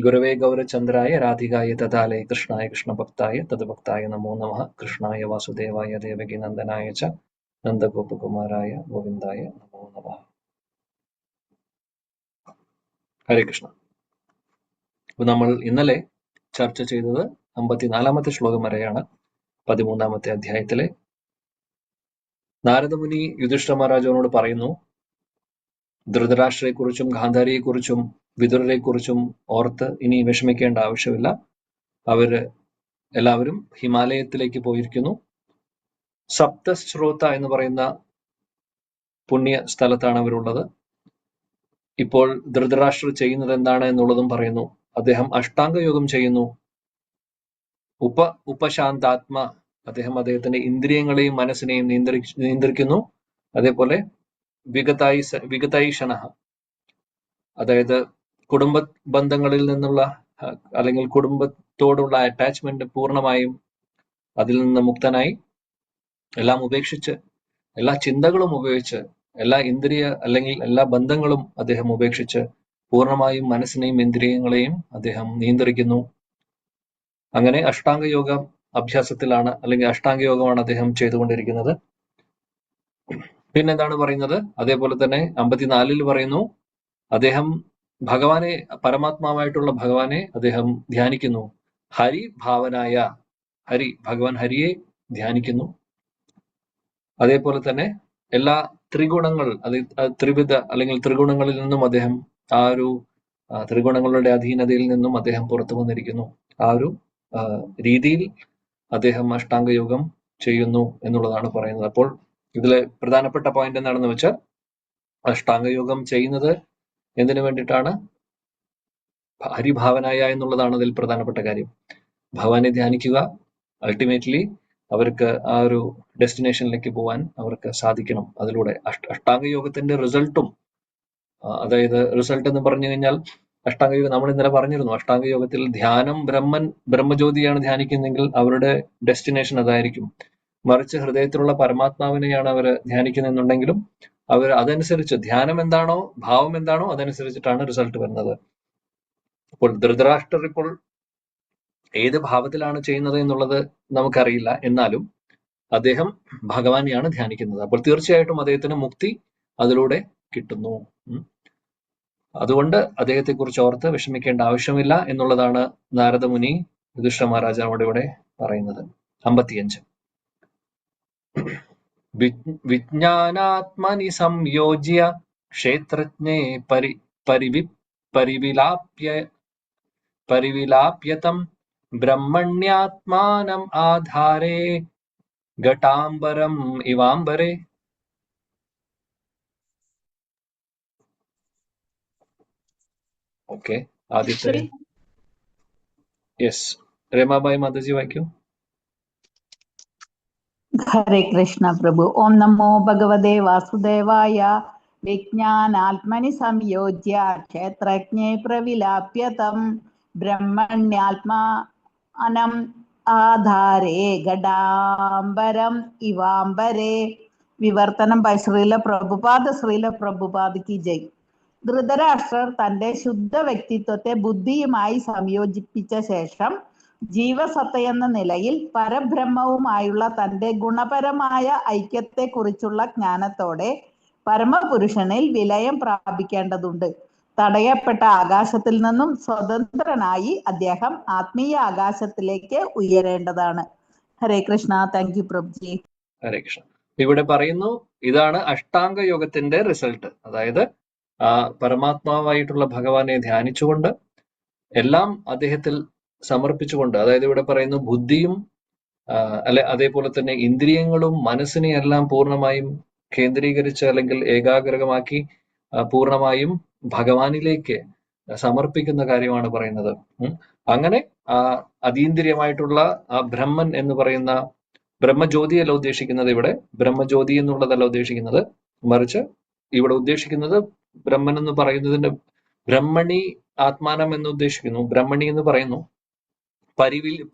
ഗുരവേ ഗൗരചന്ദ്രായ രാധികായ തഥാലേ കൃഷ്ണായ കൃഷ്ണഭക്തായ തദ്ഭക്തായ നമോ നമഃ. കൃഷ്ണായ വാസുദേവായ ദേവകി നന്ദനായ ച നന്ദഗോപകുമാരായ ഗോവിന്ദായ നമോ നമഃ. ഹരേ കൃഷ്ണ. അപ്പൊ നമ്മൾ ഇന്നലെ ചർച്ച ചെയ്തത് 54-ാമത്തെ ശ്ലോകം വരെയാണ്. 13-ാമത്തെ അധ്യായത്തിലെ നാരദമുനി യുധിഷ്ഠിര മഹാരാജാവിനോട് പറയുന്നു, ധൃതരാഷ്ട്രയെക്കുറിച്ചും ഗാന്ധാരിയെക്കുറിച്ചും വിതുരരെക്കുറിച്ചും ഓർത്ത് ഇനി വിഷമിക്കേണ്ട ആവശ്യമില്ല. അവര് എല്ലാവരും ഹിമാലയത്തിലേക്ക് പോയിരിക്കുന്നു. സപ്തശ്രോത എന്ന് പറയുന്ന പുണ്യ സ്ഥലത്താണ് അവരുള്ളത്. ഇപ്പോൾ ധൃതരാഷ്ട്രർ ചെയ്യുന്നത് എന്താണ് എന്നുള്ളതും പറയുന്നു. അദ്ദേഹം അഷ്ടാംഗയോഗം ചെയ്യുന്നു. ഉപശാന്താത്മ, അദ്ദേഹത്തിന്റെ ഇന്ദ്രിയങ്ങളെയും മനസ്സിനെയും നിയന്ത്രിക്കുന്നു. അതേപോലെ വിഗതൈഷണ, അതായത് കുടുംബ ബന്ധങ്ങളിൽ നിന്നുള്ള അല്ലെങ്കിൽ കുടുംബത്തോടുള്ള അറ്റാച്ച്മെന്റ് പൂർണ്ണമായും അതിൽ നിന്ന് മുക്തനായി, എല്ലാം ഉപേക്ഷിച്ച്, എല്ലാ ചിന്തകളും ഉപയോഗിച്ച്, എല്ലാ ഇന്ദ്രിയ അല്ലെങ്കിൽ എല്ലാ ബന്ധങ്ങളും അദ്ദേഹം ഉപേക്ഷിച്ച് പൂർണ്ണമായും മനസ്സിനെയും ഇന്ദ്രിയങ്ങളെയും അദ്ദേഹം നിയന്ത്രിക്കുന്നു. അങ്ങനെ അഷ്ടാംഗയോഗ അഭ്യാസത്തിലാണ്, അല്ലെങ്കിൽ അഷ്ടാംഗയോഗമാണ് അദ്ദേഹം ചെയ്തുകൊണ്ടിരിക്കുന്നത്. പിന്നെന്താണ് പറയുന്നത്? അതേപോലെ തന്നെ 54-ൽ പറയുന്നു, അദ്ദേഹം ഭഗവാനെ, പരമാത്മാവായിട്ടുള്ള ഭഗവാനെ അദ്ദേഹം ധ്യാനിക്കുന്നു. ഹരി ഭാവനായ, ഭഗവാൻ ഹരിയെ ധ്യാനിക്കുന്നു. അതേപോലെ തന്നെ എല്ലാ ത്രിഗുണങ്ങൾ, ത്രിവിധ അല്ലെങ്കിൽ ത്രിഗുണങ്ങളിൽ നിന്നും അദ്ദേഹം ആ ഒരു ത്രിഗുണങ്ങളുടെ അധീനതയിൽ നിന്നും അദ്ദേഹം പുറത്തു വന്നിരിക്കുന്നു. ആ ഒരു രീതിയിൽ അദ്ദേഹം അഷ്ടാംഗയോഗം ചെയ്യുന്നു എന്നുള്ളതാണ് പറയുന്നത്. അപ്പോൾ ഇതിലെ പ്രധാനപ്പെട്ട പോയിന്റ് എന്താണെന്ന് വെച്ചാൽ, അഷ്ടാംഗയോഗം ചെയ്യുന്നത് എന്തിനു വേണ്ടിയിട്ടാണ്? ഹരിഭാവനായ എന്നുള്ളതാണ് അതിൽ പ്രധാനപ്പെട്ട കാര്യം. ഭഗവാനെ ധ്യാനിക്കുക. അൾട്ടിമേറ്റ്ലി അവർക്ക് ആ ഒരു ഡെസ്റ്റിനേഷനിലേക്ക് പോകാൻ അവർക്ക് സാധിക്കണം. അതിലൂടെ അഷ്ടാംഗയോഗത്തിന്റെ റിസൾട്ടും, അതായത് റിസൾട്ട് എന്ന് പറഞ്ഞു കഴിഞ്ഞാൽ, അഷ്ടാംഗയോഗം നമ്മൾ ഇന്നലെ പറഞ്ഞിരുന്നു, അഷ്ടാംഗയോഗത്തിൽ ധ്യാനം ബ്രഹ്മജ്യോതിയാണ് ധ്യാനിക്കുന്നെങ്കിൽ അവരുടെ ഡെസ്റ്റിനേഷൻ അതായിരിക്കും. മറിച്ച് ഹൃദയത്തിലുള്ള പരമാത്മാവിനെയാണ് അവർ ധ്യാനിക്കുന്നെന്നുണ്ടെങ്കിലും അവർ അതനുസരിച്ച്, ധ്യാനം എന്താണോ, ഭാവം എന്താണോ, അതനുസരിച്ചിട്ടാണ് റിസൾട്ട് വരുന്നത്. അപ്പോൾ ധൃതരാഷ്ട്രർ ഇപ്പോൾ ഏത് ഭാവത്തിലാണ് ചെയ്യുന്നത് എന്നുള്ളത് നമുക്കറിയില്ല. എന്നാലും അദ്ദേഹം ഭഗവാനെയാണ് ധ്യാനിക്കുന്നത്. അപ്പോൾ തീർച്ചയായിട്ടും അദ്ദേഹത്തിന് മുക്തി അതിലൂടെ കിട്ടുന്നു. അതുകൊണ്ട് അദ്ദേഹത്തെ കുറിച്ച് ഓർത്ത് വിഷമിക്കേണ്ട ആവശ്യമില്ല എന്നുള്ളതാണ് നാരദമുനി യുധിഷ്ഠിര മഹാരാജാവോട് ഇവിടെ പറയുന്നത്. 55. വിജ്ഞാനാത്മനി സംയോജ്യ ക്ഷേത്രജ്ഞേ പരിവിലാപ്യതം ബ്രഹ്മണ്യാത്മാനം ആധാരേ ഘടാംബരം ഇവാംബരേ. ഓക്കെ, ആദ്യത്തെ യെസ്, രമാബായി മാതാജി വായിക്കൂ. ഹരേ കൃഷ്ണ പ്രഭു. ഓം നമോ ഭഗവതേ വാസുദേവായ. വിജ്ഞാനാത്മനി സംയോജ്യ ക്ഷേത്രജ്ഞേ പ്രവിലാപ്യതം ബ്രഹ്മണ്യാത്മാനം ആധാരേ ഘടാംബരം ഇവാംബരേ. വിവർത്തനം ബൈ ശ്രീല പ്രഭുപാദ് കി ജയ്. ധൃതരാഷ്ട്രർ തന്റെ ശുദ്ധ വ്യക്തിത്വത്തെ ബുദ്ധിയുമായി സംയോജിപ്പിച്ച ശേഷം ജീവസത്തയെന്ന നിലയിൽ പരബ്രഹ്മവുമായുള്ള തന്റെ ഗുണപരമായ ഐക്യത്തെക്കുറിച്ചുള്ള ജ്ഞാനത്തോടെ പരമപുരുഷനിൽ വിലയം പ്രാപിക്കേണ്ടതുണ്ട്. തടയപ്പെട്ട ആകാശത്തിൽ നിന്നും സ്വതന്ത്രനായി അദ്ദേഹം ആത്മീയ ആകാശത്തിലേക്ക് ഉയരേണ്ടതാണ്. ഹരേ കൃഷ്ണ. Thank you Prabhuji. ഹരേ കൃഷ്ണ. ഇവിടെ പറയുന്നു, ഇതാണ് അഷ്ടാംഗ യോഗത്തിന്റെ റിസൾട്ട്. അതായത് പരമാത്മാവായിട്ടുള്ള ഭഗവാനെ ധ്യാനിച്ചുകൊണ്ട് എല്ലാം അദ്ദേഹത്തിൽ സമർപ്പിച്ചുകൊണ്ട്, അതായത് ഇവിടെ പറയുന്നു ബുദ്ധിയും അതേപോലെ തന്നെ ഇന്ദ്രിയങ്ങളും മനസ്സിനെ എല്ലാം പൂർണ്ണമായും കേന്ദ്രീകരിച്ച് അല്ലെങ്കിൽ ഏകാഗ്രമാക്കി പൂർണ്ണമായും ഭഗവാനിലേക്ക് സമർപ്പിക്കുന്ന കാര്യമാണ് പറയുന്നത്. അങ്ങനെ അതീന്ദ്രിയമായിട്ടുള്ള ആ ബ്രഹ്മൻ എന്ന് പറയുന്ന ബ്രഹ്മജ്യോതിയല്ല ഉദ്ദേശിക്കുന്നത് ഇവിടെ. ബ്രഹ്മജ്യോതി എന്നുള്ളതല്ല ഉദ്ദേശിക്കുന്നത്, മറിച്ച് ഇവിടെ ഉദ്ദേശിക്കുന്നത് ബ്രഹ്മൻ എന്ന് പറയുന്നതിന്റെ ബ്രഹ്മണി ആത്മാനം എന്ന് ഉദ്ദേശിക്കുന്നു. ബ്രഹ്മണി എന്ന് പറയുന്നു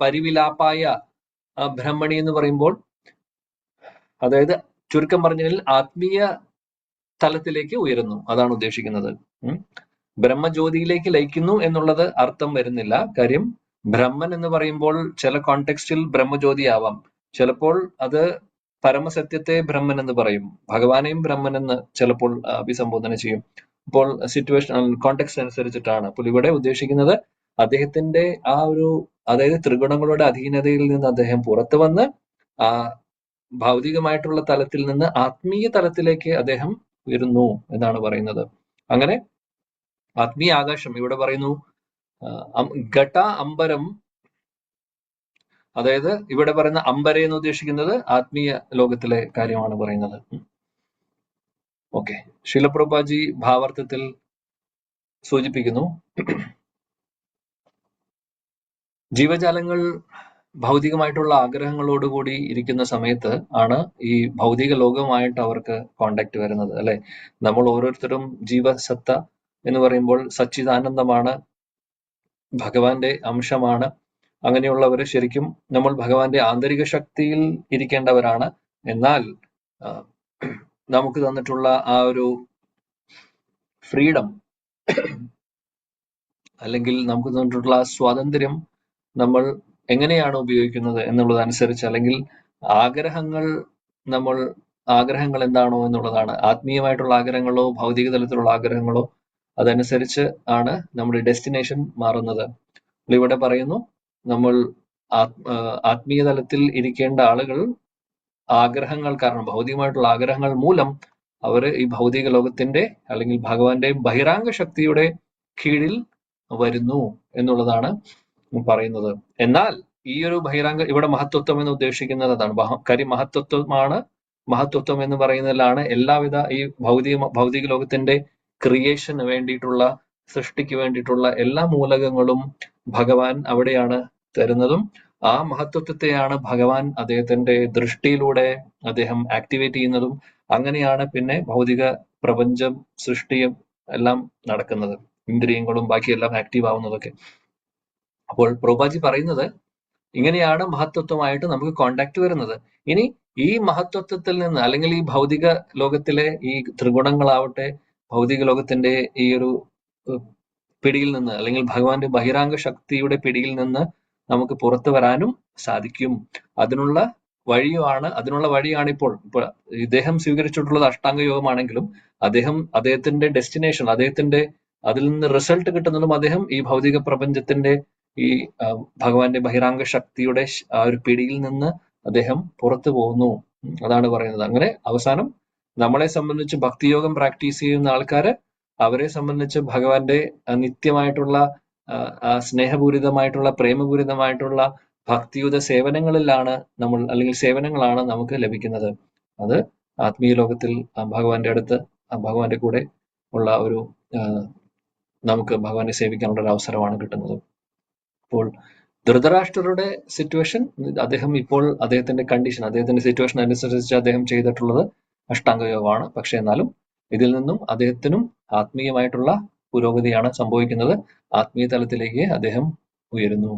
പരിവിലാപ്പായ ബ്രഹ്മണി എന്ന് പറയുമ്പോൾ, അതായത് ചുരുക്കം പറഞ്ഞാൽ ആത്മീയ തലത്തിലേക്ക് ഉയരുന്നു, അതാണ് ഉദ്ദേശിക്കുന്നത്. ബ്രഹ്മജ്യോതിയിലേക്ക് ലയിക്കുന്നു എന്നുള്ളത് അർത്ഥം വരുന്നില്ല. കാര്യം ബ്രഹ്മൻ എന്ന് പറയുമ്പോൾ ചില കോണ്ടെക്സ്റ്റിൽ ബ്രഹ്മജ്യോതി ആവാം, ചിലപ്പോൾ അത് പരമസത്യത്തെ ബ്രഹ്മൻ എന്ന് പറയും, ഭഗവാനെയും ബ്രഹ്മൻ എന്ന് ചിലപ്പോൾ അഭിസംബോധന ചെയ്യും. അപ്പോൾ സിറ്റുവേഷൻ കോണ്ടെക്സ്റ്റ് അനുസരിച്ചിട്ടാണ്. അപ്പോൾ ഇവിടെ ഉദ്ദേശിക്കുന്നത് അദ്ദേഹത്തിന്റെ ആ ഒരു, അതായത് ത്രിഗുണങ്ങളുടെ അധീനതയിൽ നിന്ന് അദ്ദേഹം പുറത്തു വന്ന് ആ ഭൗതികമായിട്ടുള്ള തലത്തിൽ നിന്ന് ആത്മീയ തലത്തിലേക്ക് അദ്ദേഹം ഉയരുന്നു എന്നാണ് പറയുന്നത്. അങ്ങനെ ആത്മീയ ആകാശം ഇവിടെ പറയുന്നു, ഘട അംബരം, അതായത് ഇവിടെ പറയുന്ന അംബരെ എന്ന് ഉദ്ദേശിക്കുന്നത് ആത്മീയ ലോകത്തിലെ കാര്യമാണ് പറയുന്നത്. ഓക്കെ, ശീലപ്രഭുപാദി ഭാവാർത്ഥത്തിൽ സൂചിപ്പിക്കുന്നു, ജീവജാലങ്ങൾ ഭൗതികമായിട്ടുള്ള ആഗ്രഹങ്ങളോടുകൂടി ഇരിക്കുന്ന സമയത്ത് ആണ് ഈ ഭൗതിക ലോകവുമായിട്ട് അവർക്ക് കോണ്ടാക്ട് വരുന്നത്, അല്ലെ? നമ്മൾ ഓരോരുത്തരും ജീവസത്ത എന്ന് പറയുമ്പോൾ സച്ചിദാനന്ദമാണ്, ഭഗവാന്റെ അംശമാണ്. അങ്ങനെയുള്ളവര് ശരിക്കും നമ്മൾ ഭഗവാന്റെ ആന്തരിക ശക്തിയിൽ ഇരിക്കേണ്ടവരാണ്. എന്നാൽ നമുക്ക് തന്നിട്ടുള്ള ആ ഒരു ഫ്രീഡം, അല്ലെങ്കിൽ നമുക്ക് തന്നിട്ടുള്ള ആ സ്വാതന്ത്ര്യം നമ്മൾ എങ്ങനെയാണ് ഉപയോഗിക്കുന്നത് എന്നുള്ളതനുസരിച്ച്, അല്ലെങ്കിൽ ആഗ്രഹങ്ങൾ എന്താണോ എന്നുള്ളതാണ്, ആത്മീയമായിട്ടുള്ള ആഗ്രഹങ്ങളോ ഭൗതിക തലത്തിലുള്ള ആഗ്രഹങ്ങളോ, അതനുസരിച്ച് ആണ് നമ്മുടെ ഡെസ്റ്റിനേഷൻ മാറുന്നത്. ഇവിടെ പറയുന്നു, നമ്മൾ ആത്മീയ തലത്തിൽ ഇരിക്കേണ്ട ആളുകൾ ആഗ്രഹങ്ങൾ കാരണം, ഭൗതികമായിട്ടുള്ള ആഗ്രഹങ്ങൾ മൂലം അവര് ഈ ഭൗതിക ലോകത്തിന്റെ അല്ലെങ്കിൽ ഭഗവാന്റെ ബഹിരാംഗ ശക്തിയുടെ കീഴിൽ വരുന്നു എന്നുള്ളതാണ് പറയുന്നത്. എന്നാൽ ഈ ഒരു ബഹിരാംഗ, ഇവിടെ മഹത്വത്വം എന്ന് ഉദ്ദേശിക്കുന്നത് അതാണ്. കാര്യം മഹത്വത്വം എന്ന് പറയുന്നതിലാണ് എല്ലാവിധ ഈ ഭൗതിക ലോകത്തിന്റെ ക്രിയേഷന് വേണ്ടിയിട്ടുള്ള, സൃഷ്ടിക്ക് വേണ്ടിയിട്ടുള്ള എല്ലാ മൂലകങ്ങളും ഭഗവാൻ അവിടെയാണ് തരുന്നതും. ആ മഹത്വത്വത്തെയാണ് ഭഗവാൻ അദ്ദേഹത്തിന്റെ ദൃഷ്ടിയിലൂടെ അദ്ദേഹം ആക്ടിവേറ്റ് ചെയ്യുന്നതും. അങ്ങനെയാണ് പിന്നെ ഭൗതിക പ്രപഞ്ചം സൃഷ്ടിയും എല്ലാം നടക്കുന്നത്, ഇന്ദ്രിയങ്ങളും ബാക്കിയെല്ലാം ആക്റ്റീവ് ആവുന്നതൊക്കെ. അപ്പോൾ പ്രഭുപാദി പറയുന്നത്, ഇങ്ങനെയാണ് മഹത്വത്വമായിട്ട് നമുക്ക് കോണ്ടാക്ട് വരുന്നത്. ഇനി ഈ മഹത്വത്വത്തിൽ നിന്ന്, അല്ലെങ്കിൽ ഈ ഭൗതിക ലോകത്തിലെ ഈ ത്രിഗുണങ്ങളാവട്ടെ, ഭൗതിക ലോകത്തിന്റെ ഈ ഒരു പിടിയിൽ നിന്ന്, അല്ലെങ്കിൽ ഭഗവാന്റെ ബഹിരാംഗ ശക്തിയുടെ പിടിയിൽ നിന്ന് നമുക്ക് പുറത്തു വരാനും സാധിക്കും. അതിനുള്ള വഴിയാണ് ഇപ്പോൾ ഇദ്ദേഹം സ്വീകരിച്ചിട്ടുള്ളത് അഷ്ടാംഗ യോഗമാണെങ്കിലും അദ്ദേഹത്തിന്റെ ഡെസ്റ്റിനേഷൻ, അതിൽ നിന്ന് റിസൾട്ട് കിട്ടുന്നതും അദ്ദേഹം ഈ ഭൗതിക പ്രപഞ്ചത്തിന്റെ ഈ ഭഗവാന്റെ ബഹിരാംഗ ശക്തിയുടെ ആ ഒരു പിടിയിൽ നിന്ന് അദ്ദേഹം പുറത്തു പോകുന്നു. അതാണ് പറയുന്നത്. അങ്ങനെ അവസാനം നമ്മളെ സംബന്ധിച്ച് ഭക്തിയോഗം പ്രാക്ടീസ് ചെയ്യുന്ന ആൾക്കാര്, അവരെ സംബന്ധിച്ച് ഭഗവാന്റെ നിത്യമായിട്ടുള്ള സ്നേഹപൂരിതമായിട്ടുള്ള, പ്രേമപൂരിതമായിട്ടുള്ള ഭക്തിയുത സേവനങ്ങളാണ് നമുക്ക് ലഭിക്കുന്നത്. അത് ആത്മീയ ലോകത്തിൽ ഭഗവാന്റെ അടുത്ത്, ഭഗവാന്റെ കൂടെ ഉള്ള ഒരു നമുക്ക് ഭഗവാനെ സേവിക്കാനുള്ള ഒരു അവസരമാണ് കിട്ടുന്നത്. അപ്പോൾ ധൃതരാഷ്ട്രരുടെ സിറ്റുവേഷൻ, അദ്ദേഹം ഇപ്പോൾ അദ്ദേഹത്തിന്റെ കണ്ടീഷൻ, അദ്ദേഹത്തിന്റെ സിറ്റുവേഷൻ അനുസരിച്ച് അദ്ദേഹം ചെയ്തിട്ടുള്ളത് അഷ്ടാംഗയോഗമാണ്. പക്ഷെ എന്നാലും ഇതിൽ നിന്നും അദ്ദേഹത്തിനും ആത്മീയമായിട്ടുള്ള പുരോഗതിയാണ് സംഭവിക്കുന്നത്. ആത്മീയ തലത്തിലേക്ക് അദ്ദേഹം ഉയരുന്നു.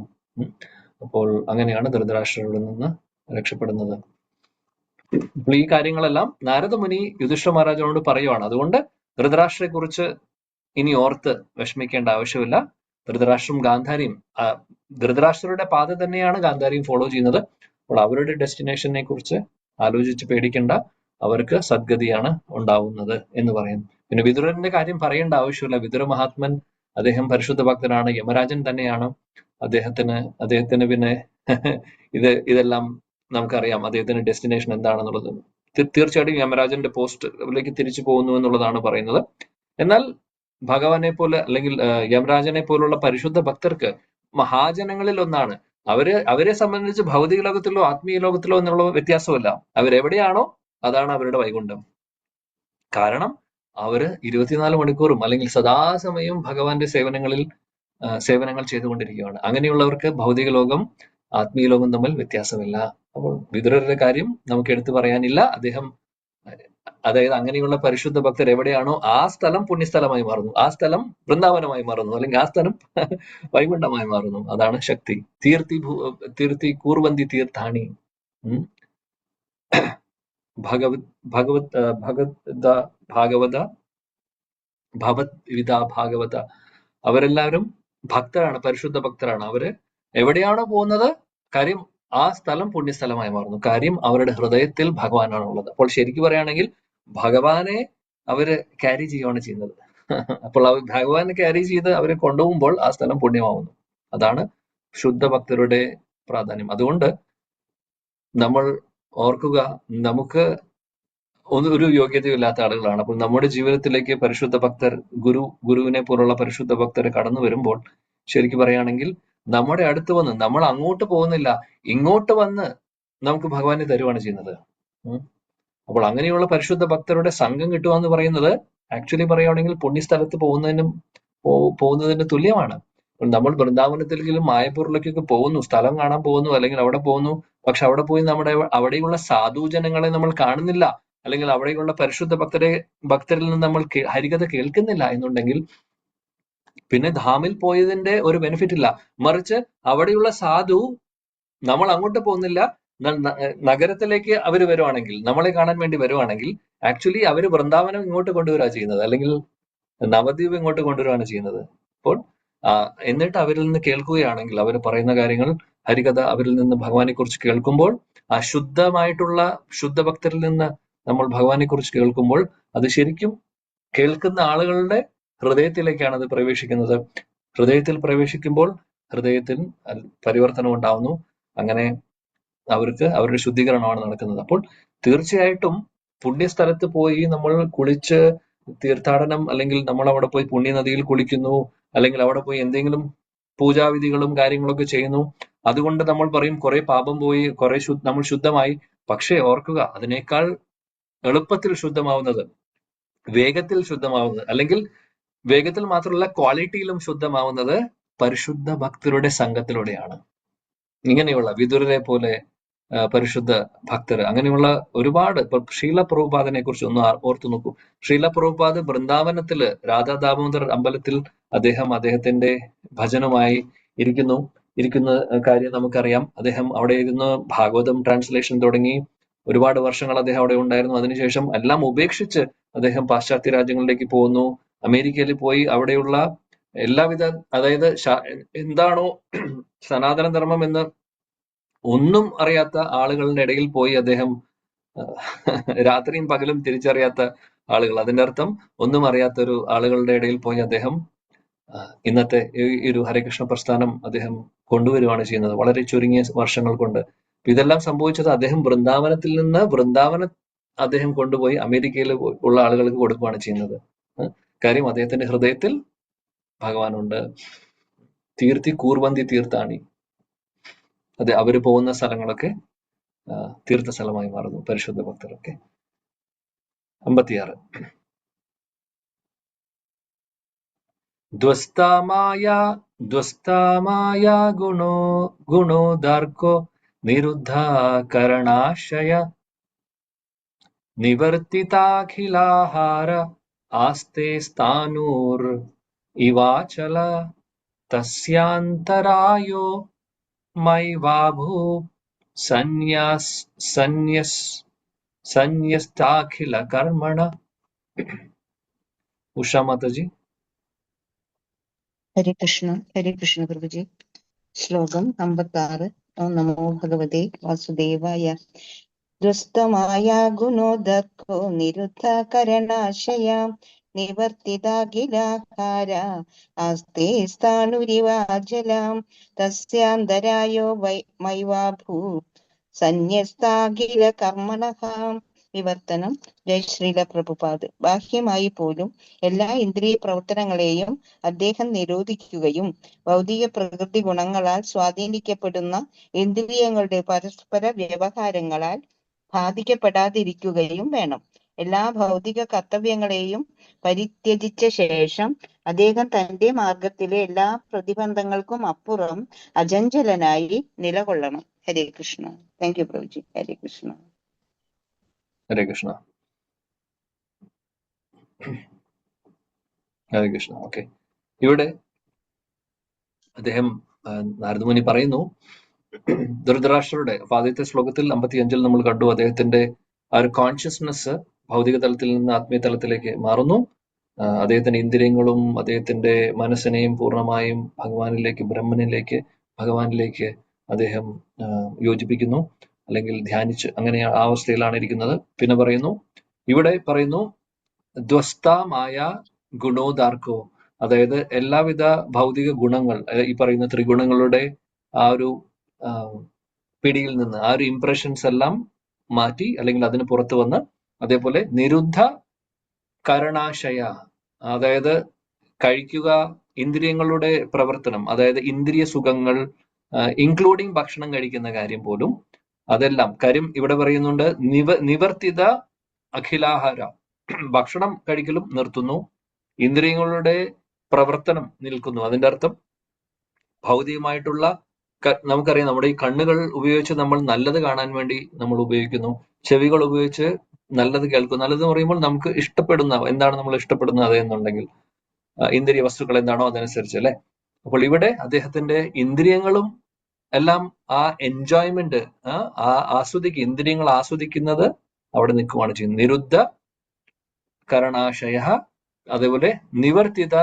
അപ്പോൾ അങ്ങനെയാണ് ധൃതരാഷ്ട്രരുടെ നിന്ന് രക്ഷപ്പെടുന്നത്. അപ്പോൾ ഈ കാര്യങ്ങളെല്ലാം നാരദമുനി യുധിഷ്ഠിര മഹാരാജാവിനോട് പറയുവാണ്. അതുകൊണ്ട് ധൃതരാഷ്ട്രയെ കുറിച്ച് ഇനി ഓർത്ത് വിഷമിക്കേണ്ട ആവശ്യമില്ല. ധൃതരാഷ്ട്രം ഗാന്ധാരിയും, ധൃതരാഷ്ട്രരുടെ പാത തന്നെയാണ് ഗാന്ധാരിയും ഫോളോ ചെയ്യുന്നത്. അപ്പോൾ അവരുടെ ഡെസ്റ്റിനേഷനെ കുറിച്ച് ആലോചിച്ച് പേടിക്കേണ്ട, അവർക്ക് സദ്ഗതിയാണ് ഉണ്ടാവുന്നത് എന്ന് പറയുന്നു. പിന്നെ വിതുരന്റെ കാര്യം പറയേണ്ട ആവശ്യമില്ല. വിതുര മഹാത്മൻ, അദ്ദേഹം പരിശുദ്ധ ഭക്തനാണ്, യമരാജൻ തന്നെയാണ്. അദ്ദേഹത്തിന് പിന്നെ ഇതെല്ലാം നമുക്കറിയാം, അദ്ദേഹത്തിന്റെ ഡെസ്റ്റിനേഷൻ എന്താണെന്നുള്ളത്. തീർച്ചയായിട്ടും യമരാജന്റെ പോസ്റ്റിലേക്ക് തിരിച്ചു പോകുന്നു എന്നുള്ളതാണ് പറയുന്നത്. എന്നാൽ ഭഗവാനെ പോലെ, അല്ലെങ്കിൽ യമരാജനെ പോലുള്ള പരിശുദ്ധ ഭക്തർക്ക് മഹാജനങ്ങളിൽ ഒന്നാണ്. അവരെ സംബന്ധിച്ച് ഭൗതിക ലോകത്തിലോ ആത്മീയ ലോകത്തിലോ എന്നുള്ള വ്യത്യാസമല്ല. അവരെവിടെയാണോ അതാണ് അവരുടെ വൈകുണ്ഠം. കാരണം അവര് 24 മണിക്കൂറും അല്ലെങ്കിൽ സദാസമയം ഭഗവാന്റെ സേവനങ്ങൾ ചെയ്തുകൊണ്ടിരിക്കുകയാണ്. അങ്ങനെയുള്ളവർക്ക് ഭൗതിക ലോകം ആത്മീയ ലോകം തമ്മിൽ വ്യത്യാസമില്ല. അപ്പോൾ വിതുരരുടെ കാര്യം നമുക്ക് എടുത്തു പറയാനില്ല. അതായത് അങ്ങനെയുള്ള പരിശുദ്ധ ഭക്തർ എവിടെയാണോ ആ സ്ഥലം പുണ്യസ്ഥലമായി മാറുന്നു, ആ സ്ഥലം വൃന്ദാവനമായി മാറുന്നു, അല്ലെങ്കിൽ ആ സ്ഥലം വൈകുണ്ഠമായി മാറുന്നു. അതാണ് ശക്തി. തീർത്ഥി കൂർവന്തി തീർത്ഥാണി. ഭാഗവത ഭവത് വിധ ഭാഗവത, അവരെല്ലാവരും ഭക്തരാണ്, പരിശുദ്ധ ഭക്തരാണ്. അവര് എവിടെയാണോ പോകുന്നത്, കാര്യം ആ സ്ഥലം പുണ്യസ്ഥലമായി മാറുന്നു. കാര്യം അവരുടെ ഹൃദയത്തിൽ ഭഗവാനാണ് ഉള്ളത്. അപ്പോൾ ശരിക്കും പറയുകയാണെങ്കിൽ ഭഗവാനെ അവര് ക്യാരി ചെയ്യുകയാണ് ചെയ്യുന്നത്. അപ്പോൾ അവർ ഭഗവാനെ ക്യാരി ചെയ്ത് അവരെ കൊണ്ടുപോകുമ്പോൾ ആ സ്ഥലം പുണ്യമാവുന്നു. അതാണ് ശുദ്ധ ഭക്തരുടെ പ്രാധാന്യം. അതുകൊണ്ട് നമ്മൾ ഓർക്കുക, നമുക്ക് ഒരു യോഗ്യതയില്ലാത്ത ആളുകളാണ്. അപ്പോൾ നമ്മുടെ ജീവിതത്തിലേക്ക് പരിശുദ്ധ ഭക്തർ, ഗുരുവിനെ പോലുള്ള പരിശുദ്ധ ഭക്തർ കടന്നു വരുമ്പോൾ ശരിക്കും പറയുകയാണെങ്കിൽ നമ്മുടെ അടുത്ത് വന്ന്, നമ്മൾ അങ്ങോട്ട് പോകുന്നില്ല, ഇങ്ങോട്ട് വന്ന് നമുക്ക് ഭഗവാനെ തരുവാണ് ചെയ്യുന്നത്. അപ്പോൾ അങ്ങനെയുള്ള പരിശുദ്ധ ഭക്തരുടെ സംഘം കിട്ടുക എന്ന് പറയുന്നത് ആക്ച്വലി പറയുകയാണെങ്കിൽ പുണ്യസ്ഥലത്ത് പോകുന്നതിന് തുല്യമാണ്. നമ്മൾ വൃന്ദാവനത്തിലേക്കും മായപ്പൂരിലേക്കൊക്കെ പോകുന്നു, സ്ഥലം കാണാൻ പോകുന്നു, അല്ലെങ്കിൽ അവിടെ പോകുന്നു. പക്ഷെ അവിടെ പോയി അവിടെയുള്ള സാധുജനങ്ങളെ നമ്മൾ കാണുന്നില്ല, അല്ലെങ്കിൽ അവിടെയുള്ള പരിശുദ്ധ ഭക്തരിൽ നിന്ന് നമ്മൾ ഹരികഥ കേൾക്കുന്നില്ല എന്നുണ്ടെങ്കിൽ പിന്നെ ധാമിൽ പോയതിന്റെ ഒരു ബെനിഫിറ്റ് ഇല്ല. മറിച്ച് അവിടെയുള്ള സാധു, നമ്മൾ അങ്ങോട്ട് പോകുന്നില്ല, നഗരത്തിലേക്ക് അവർ വരുവാണെങ്കിൽ, നമ്മളെ കാണാൻ വേണ്ടി വരുവാണെങ്കിൽ ആക്ച്വലി അവർ വൃന്ദാവനം ഇങ്ങോട്ട് കൊണ്ടുവരിക ചെയ്യുന്നത്, അല്ലെങ്കിൽ നവദ്വീപ് ഇങ്ങോട്ട് കൊണ്ടുവരികയാണ് ചെയ്യുന്നത്. അപ്പോൾ എന്നിട്ട് അവരിൽ നിന്ന് കേൾക്കുകയാണെങ്കിൽ, അവർ പറയുന്ന കാര്യങ്ങൾ, ഹരികഥ അവരിൽ നിന്ന് ഭഗവാനെ കുറിച്ച് കേൾക്കുമ്പോൾ, ആ ശുദ്ധമായിട്ടുള്ള ശുദ്ധഭക്തരിൽ നിന്ന് നമ്മൾ ഭഗവാനെ കുറിച്ച് കേൾക്കുമ്പോൾ അത് ശരിക്കും കേൾക്കുന്ന ആളുകളുടെ ഹൃദയത്തിലേക്കാണ് അത് പ്രവേശിക്കുന്നത്. ഹൃദയത്തിൽ പ്രവേശിക്കുമ്പോൾ ഹൃദയത്തിൽ പരിവർത്തനം ഉണ്ടാവുന്നു. അങ്ങനെ അവർക്ക് അവരുടെ ശുദ്ധീകരണമാണ് നടക്കുന്നത്. അപ്പോൾ തീർച്ചയായിട്ടും പുണ്യസ്ഥലത്ത് പോയി നമ്മൾ കുളിച്ച് തീർത്ഥാടനം, അല്ലെങ്കിൽ നമ്മൾ അവിടെ പോയി പുണ്യനദിയിൽ കുളിക്കുന്നു, അല്ലെങ്കിൽ അവിടെ പോയി എന്തെങ്കിലും പൂജാവിധികളും കാര്യങ്ങളൊക്കെ ചെയ്യുന്നു, അതുകൊണ്ട് നമ്മൾ പറയും കുറെ പാപം പോയി, കുറെ നമ്മൾ ശുദ്ധമായി. പക്ഷേ ഓർക്കുക, അതിനേക്കാൾ എളുപ്പത്തിൽ ശുദ്ധമാവുന്നത്, വേഗത്തിൽ ശുദ്ധമാവുന്നത്, അല്ലെങ്കിൽ വേഗത്തിൽ മാത്രമല്ല ക്വാളിറ്റിയിലും ശുദ്ധമാവുന്നത് പരിശുദ്ധ ഭക്തരുടെ സംഘത്തിലൂടെയാണ്. ഇങ്ങനെയുള്ള വിദുരരെ പോലെ പരിശുദ്ധ ഭക്തർ, അങ്ങനെയുള്ള ഒരുപാട്. ഇപ്പൊ ശ്രീല പ്രഭുപാദിനെ കുറിച്ച് ഒന്ന് ഓർത്തു നോക്കൂ. ശ്രീല പ്രഭുപാദ് വൃന്ദാവനത്തില് രാധാ ദാമോദർ അമ്പലത്തിൽ അദ്ദേഹത്തിന്റെ ഭജനമായി ഇരിക്കുന്ന കാര്യം നമുക്കറിയാം. അദ്ദേഹം അവിടെ ഇരുന്ന് ഭാഗവതം ട്രാൻസ്ലേഷൻ തുടങ്ങി. ഒരുപാട് വർഷങ്ങൾ അദ്ദേഹം അവിടെ ഉണ്ടായിരുന്നു. അതിനുശേഷം എല്ലാം ഉപേക്ഷിച്ച് അദ്ദേഹം പാശ്ചാത്യ രാജ്യങ്ങളിലേക്ക് പോകുന്നു. അമേരിക്കയിൽ പോയി അവിടെയുള്ള എല്ലാവിധ, അതായത് എന്താണോ സനാതന ധർമ്മം എന്ന് ഒന്നും അറിയാത്ത ആളുകളുടെ ഇടയിൽ പോയി അദ്ദേഹം, രാത്രിയും പകലും തിരിച്ചറിയാത്ത ആളുകൾ, അതിന്റെ അർത്ഥം ഒന്നും അറിയാത്തൊരു ആളുകളുടെ ഇടയിൽ പോയി അദ്ദേഹം ഇന്നത്തെ ഈ ഒരു ഹരകൃഷ്ണ പ്രസ്ഥാനം അദ്ദേഹം കൊണ്ടുവരികയാണ് ചെയ്യുന്നത്, വളരെ ചുരുങ്ങിയ വർഷങ്ങൾ കൊണ്ട്. ഇതെല്ലാം സംഭവിച്ചത് അദ്ദേഹം വൃന്ദാവനത്തിൽ നിന്ന് അദ്ദേഹം കൊണ്ടുപോയി അമേരിക്കയിൽ ഉള്ള ആളുകൾക്ക് കൊടുക്കുകയാണ് ചെയ്യുന്നത്. കാര്യം അദ്ദേഹത്തിന്റെ ഹൃദയത്തിൽ ഭഗവാനുണ്ട്. തീർത്തി കൂർവന്തി തീർത്ഥാണി, അതെ, അവര് പോകുന്ന സ്ഥലങ്ങളൊക്കെ തീർത്ഥ സ്ഥലമായി മാറുന്നു പരിശുദ്ധ ഭക്തരൊക്കെ. 56 ധ്വസ്താമായ ഗുണോദാർക്കോ നിരുദ്ധാകരണാശയ നിവർത്തിതാഖിലാഹാര ആസ്തേ സ്ഥാനൂർ ഇവാചല തസ്യാന്തരായോ മൈവാഭൂ സന്യസ്താഖില കർമ്മണ. ഉഷാ മാതാജി. ഹരേ കൃഷ്ണ പ്രഭുജി. ശ്ലോകം 56. ഓം നമോ ഭഗവതേ വാസുദേവായ. ധ്വസ്തമായ ഗുണോദർക്കോ നിരുദ്ധകരണാശയ നിവർത്തിതാഖിലാകാര ആസ്തേ സ്ഥാണുരിവാചലാം തസ്യാന്തരായോ മൈവാഭൂ സന്യസ്താഖില കർമ്മണഃ. വിവർത്തനം. ജയ് ശ്രീല പ്രഭുപാദ്. ബാഹ്യമായി പോലും എല്ലാ ഇന്ദ്രിയ പ്രവർത്തനങ്ങളെയും അദ്ദേഹം നിരോധിക്കുകയും ഭൗതിക പ്രകൃതി ഗുണങ്ങളാൽ സ്വാധീനിക്കപ്പെടുന്ന ഇന്ദ്രിയങ്ങളുടെ പരസ്പര വ്യവഹാരങ്ങളാൽ ബാധിക്കപ്പെടാതിരിക്കുകയും വേണം. എല്ലാ ഭൗതിക കർത്തവ്യങ്ങളെയും പരിത്യജിച്ച ശേഷം അദ്ദേഹം തന്റെ മാർഗത്തിലെ എല്ലാ പ്രതിബന്ധങ്ങൾക്കും അപ്പുറം അചഞ്ചലനായി നിലകൊള്ളണം. Hare Krishna. Thank you Prabhuji. Hare Krishna. Hare Krishna. Hare Krishna. Okay, ഇവിടെ അദ്ദേഹം നാരദമുനി പറയുന്നു, ധൃതരാഷ്ട്രരുടെ ആദ്യത്തെ ശ്ലോകത്തിൽ 55 നമ്മൾ കണ്ടു, അദ്ദേഹത്തിന്റെ ആ ഒരു കോൺഷ്യസ്നെസ് ഭൗതിക തലത്തിൽ നിന്ന് ആത്മീയ തലത്തിലേക്ക് മാറുന്നു. അദ്ദേഹത്തിന്റെ ഇന്ദ്രിയങ്ങളും അദ്ദേഹത്തിന്റെ മനസ്സിനെയും പൂർണ്ണമായും ഭഗവാനിലേക്ക് ഭഗവാനിലേക്ക് അദ്ദേഹം യോജിപ്പിക്കുന്നു, അല്ലെങ്കിൽ ധ്യാനിച്ച് അങ്ങനെ ആ അവസ്ഥയിലാണ് ഇരിക്കുന്നത്. പിന്നെ പറയുന്നു, ഇവിടെ പറയുന്നു ധ്വസ്തമായ ഗുണോദാർക്കോ, അതായത് എല്ലാവിധ ഭൗതിക ഗുണങ്ങൾ, ഈ പറയുന്ന ത്രിഗുണങ്ങളുടെ ആ ഒരു പിടിയിൽ നിന്ന്, ആ ഒരു ഇംപ്രഷൻസ് എല്ലാം മാറ്റി, അല്ലെങ്കിൽ അതിന് പുറത്തു വന്ന്, അതേപോലെ നിരുദ്ധ കരണാശയ, അതായത് കഴിക്കുക, ഇന്ദ്രിയങ്ങളുടെ പ്രവർത്തനം, അതായത് ഇന്ദ്രിയ സുഖങ്ങൾ, ഇൻക്ലൂഡിങ് ഭക്ഷണം കഴിക്കുന്ന കാര്യം പോലും, അതെല്ലാം കാര്യം ഇവിടെ പറയുന്നുണ്ട്. നിവർത്തിത അഖിലാഹാര, ഭക്ഷണം കഴിക്കലും നിർത്തുന്നു, ഇന്ദ്രിയങ്ങളുടെ പ്രവർത്തനം നിൽക്കുന്നു. അതിന്റെ അർത്ഥം ഭൗതികമായിട്ടുള്ള, നമുക്കറിയാം നമ്മുടെ ഈ കണ്ണുകൾ ഉപയോഗിച്ച് നമ്മൾ നല്ലത് കാണാൻ വേണ്ടി നമ്മൾ ഉപയോഗിക്കുന്നു, ചെവികൾ ഉപയോഗിച്ച് നല്ലത് കേൾക്കുന്നു. നല്ലത് പറയുമ്പോൾ നമുക്ക് ഇഷ്ടപ്പെടുന്ന എന്താണ് നമ്മൾ ഇഷ്ടപ്പെടുന്നത് അതെന്നുണ്ടെങ്കിൽ ഇന്ദ്രിയ വസ്തുക്കൾ എന്താണോ അതനുസരിച്ച് അല്ലെ. അപ്പോൾ ഇവിടെ അദ്ദേഹത്തിന്റെ ഇന്ദ്രിയങ്ങളും എല്ലാം ആ എൻജോയ്മെന്റ്, ഇന്ദ്രിയങ്ങൾ ആസ്വദിക്കുന്നത് അവിടെ നിൽക്കുകയാണ് ചെയ്യുന്നത്. നിരുദ്ധ കരണാശയ, അതേപോലെ നിവർത്തിത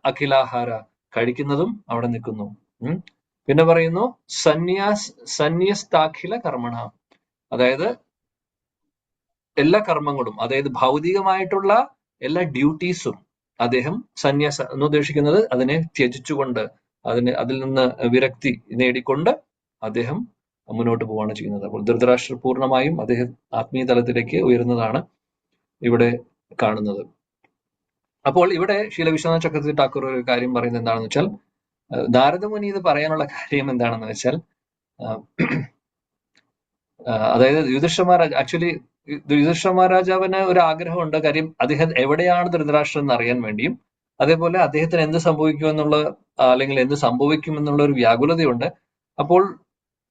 അഖിലാഹാര, കഴിക്കുന്നതും അവിടെ നിൽക്കുന്നു. പിന്നെ പറയുന്നു സന്യസ്താഖില കർമ്മണ, അതായത് എല്ലാ കർമ്മങ്ങളും, അതായത് ഭൗതികമായിട്ടുള്ള എല്ലാ ഡ്യൂട്ടീസും അദ്ദേഹം സന്യാസ എന്ന് ഉദ്ദേശിക്കുന്നത് അതിനെ ത്യജിച്ചുകൊണ്ട്, അതിൽ നിന്ന് വിരക്തി നേടിക്കൊണ്ട് അദ്ദേഹം മുന്നോട്ട് പോവുകയാണ് ചെയ്യുന്നത്. അപ്പോൾ ധൃതരാഷ്ട്ര പൂർണ്ണമായും അദ്ദേഹം ആത്മീയ തലത്തിലേക്ക് ഉയരുന്നതാണ് ഇവിടെ കാണുന്നത്. അപ്പോൾ ഇവിടെ ശ്രീല വിശ്വനാഥ ചക്രവർത്തി ഠാക്കൂർ ഒരു കാര്യം പറയുന്നത് എന്താണെന്ന് വെച്ചാൽ, നാരദമുനി ഇത് പറയാനുള്ള കാര്യം എന്താണെന്ന് വെച്ചാൽ, അതായത് യുധിഷ്ഠിര മഹാരാജാവിന് ഒരു ആഗ്രഹമുണ്ട്. കാര്യം അദ്ദേഹം എവിടെയാണ് ധൃതരാഷ്ട്രം എന്ന് അറിയാൻ വേണ്ടിയും, അതേപോലെ അദ്ദേഹത്തിന് എന്ത് സംഭവിക്കുമെന്നുള്ള, അല്ലെങ്കിൽ എന്ത് സംഭവിക്കുമെന്നുള്ള ഒരു വ്യാകുലതയുണ്ട്. അപ്പോൾ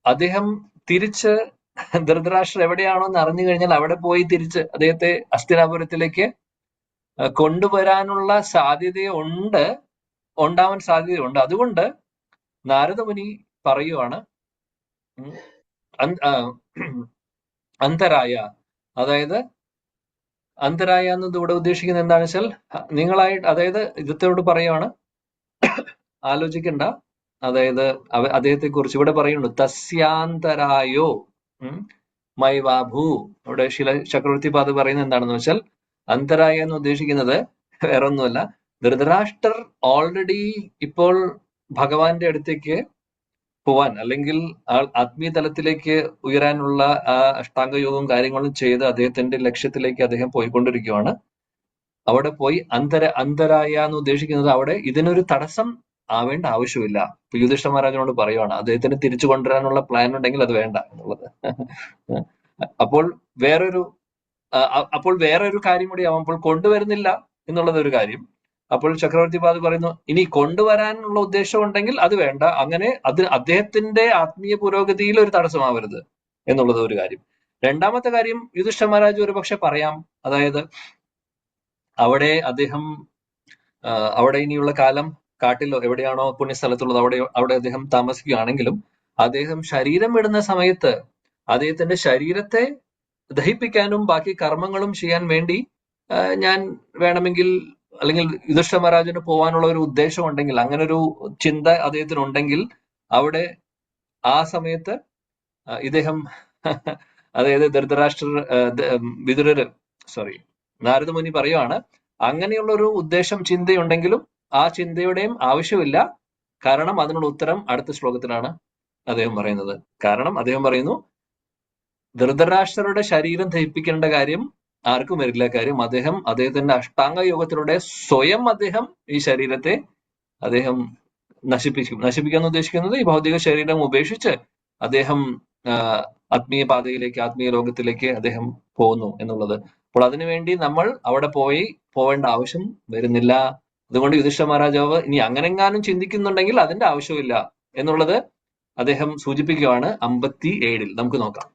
അദ്ദേഹം തിരിച്ച് ധൃതരാഷ്ട്രം എവിടെയാണോ എന്ന് അറിഞ്ഞു കഴിഞ്ഞാൽ അവിടെ പോയി തിരിച്ച് അദ്ദേഹത്തെ ഹസ്തിനാപുരത്തിലേക്ക് കൊണ്ടുവരാനുള്ള ഉണ്ടാവാൻ സാധ്യതയുണ്ട്. അതുകൊണ്ട് നാരദമുനി പറയുവാണ് അന്തരായ, അതായത് അന്തരായ എന്നത് ഇവിടെ ഉദ്ദേശിക്കുന്നത് എന്താണെന്ന് വെച്ചാൽ, അതായത് ഇദ്ദേഹത്തോട് പറയുവാണ് ആലോചിക്കണ്ട, അതായത് അദ്ദേഹത്തെ കുറിച്ച് ഇവിടെ പറയുന്നു തസ്യാന്തരായോ മൈവാഭൂ. ഇവിടെ ശില ചക്രവർത്തി പാദ പറയുന്നത് എന്താണെന്ന് വെച്ചാൽ, അന്തരായ എന്ന് ഉദ്ദേശിക്കുന്നത് വേറൊന്നുമല്ല, ധൃതരാഷ്ട്രർ ഓൾറെഡി ഇപ്പോൾ ഭഗവാന്റെ അടുത്തേക്ക് പോവാൻ, അല്ലെങ്കിൽ ആത്മീയ തലത്തിലേക്ക് ഉയരാനുള്ള ആ അഷ്ടാംഗയോഗവും കാര്യങ്ങളും ചെയ്ത് അദ്ദേഹത്തിന്റെ ലക്ഷ്യത്തിലേക്ക് അദ്ദേഹം പോയിക്കൊണ്ടിരിക്കുകയാണ്. അവിടെ പോയി അന്തരായ എന്ന് ഉദ്ദേശിക്കുന്നത് അവിടെ ഇതിനൊരു തടസ്സം ആവേണ്ട ആവശ്യമില്ല. യുധിഷ്ഠിര മഹാരാജനോട് പറയുവാണ് അദ്ദേഹത്തിന് തിരിച്ചു കൊണ്ടുവരാനുള്ള പ്ലാൻ ഉണ്ടെങ്കിൽ അത് വേണ്ട എന്നുള്ളത്. അപ്പോൾ വേറൊരു കാര്യം കൂടി ആവുമ്പോൾ കൊണ്ടുവരുന്നില്ല എന്നുള്ളത് ഒരു കാര്യം. അപ്പോൾ ചക്രവർത്തി പാദ് പറയുന്നു, ഇനി കൊണ്ടുവരാനുള്ള ഉദ്ദേശം ഉണ്ടെങ്കിൽ അത് വേണ്ട, അങ്ങനെ അത് അദ്ദേഹത്തിന്റെ ആത്മീയ പുരോഗതിയിൽ ഒരു തടസ്സമാവരുത് എന്നുള്ളത് ഒരു കാര്യം. രണ്ടാമത്തെ കാര്യം, യുധിഷ്ഠിര മഹാരാജ് ഒരു പക്ഷെ പറയാം, അതായത് അവിടെ ഇനിയുള്ള കാലം കാട്ടിലോ എവിടെയാണോ പുണ്യസ്ഥലത്തുള്ളത് അവിടെ അദ്ദേഹം താമസിക്കുകയാണെങ്കിലും, അദ്ദേഹം ശരീരം വിടുന്ന സമയത്ത് അദ്ദേഹത്തിന്റെ ശരീരത്തെ ദഹിപ്പിക്കാനും ബാക്കി കർമ്മങ്ങളും ചെയ്യാൻ വേണ്ടി ഞാൻ വേണമെങ്കിൽ, അല്ലെങ്കിൽ യുധിഷ്ഠിര മഹാരാജന് പോകാനുള്ള ഒരു ഉദ്ദേശം ഉണ്ടെങ്കിൽ, അങ്ങനെ ഒരു ചിന്ത അദ്ദേഹത്തിന് ഉണ്ടെങ്കിൽ, അവിടെ ആ സമയത്ത് ഇദ്ദേഹം അതായത് നാരദമുനി പറയുവാണ്, അങ്ങനെയുള്ള ഒരു ഉദ്ദേശം ചിന്തയുണ്ടെങ്കിലും ആ ചിന്തയുടെയും ആവശ്യമില്ല. കാരണം അതിനുള്ള ഉത്തരം അടുത്ത ശ്ലോകത്തിലാണ് അദ്ദേഹം പറയുന്നത്. കാരണം അദ്ദേഹം പറയുന്നു, ധൃതരാഷ്ട്രരുടെ ശരീരം ദഹിപ്പിക്കേണ്ട കാര്യം ആർക്കും വരില്ല. കാര്യം അദ്ദേഹത്തിന്റെ അഷ്ടാംഗ യോഗത്തിലൂടെ സ്വയം അദ്ദേഹം ഈ ശരീരത്തെ അദ്ദേഹം നശിപ്പിക്കാന്ന് ഉദ്ദേശിക്കുന്നത് ഈ ഭൗതിക ശരീരം ഉപേക്ഷിച്ച് അദ്ദേഹം ആത്മീയ പാതയിലേക്ക്, ആത്മീയ ലോകത്തിലേക്ക് അദ്ദേഹം പോകുന്നു എന്നുള്ളത്. അപ്പോൾ അതിനുവേണ്ടി നമ്മൾ അവിടെ പോവേണ്ട ആവശ്യം വരുന്നില്ല. അതുകൊണ്ട് യുധിഷ്ഠിര മഹാരാജാവ് ഇനി അങ്ങനെങ്ങാനും ചിന്തിക്കുന്നുണ്ടെങ്കിൽ അതിന്റെ ആവശ്യമില്ല എന്നുള്ളത് അദ്ദേഹം സൂചിപ്പിക്കുകയാണ് 57-ൽ. നമുക്ക് നോക്കാം.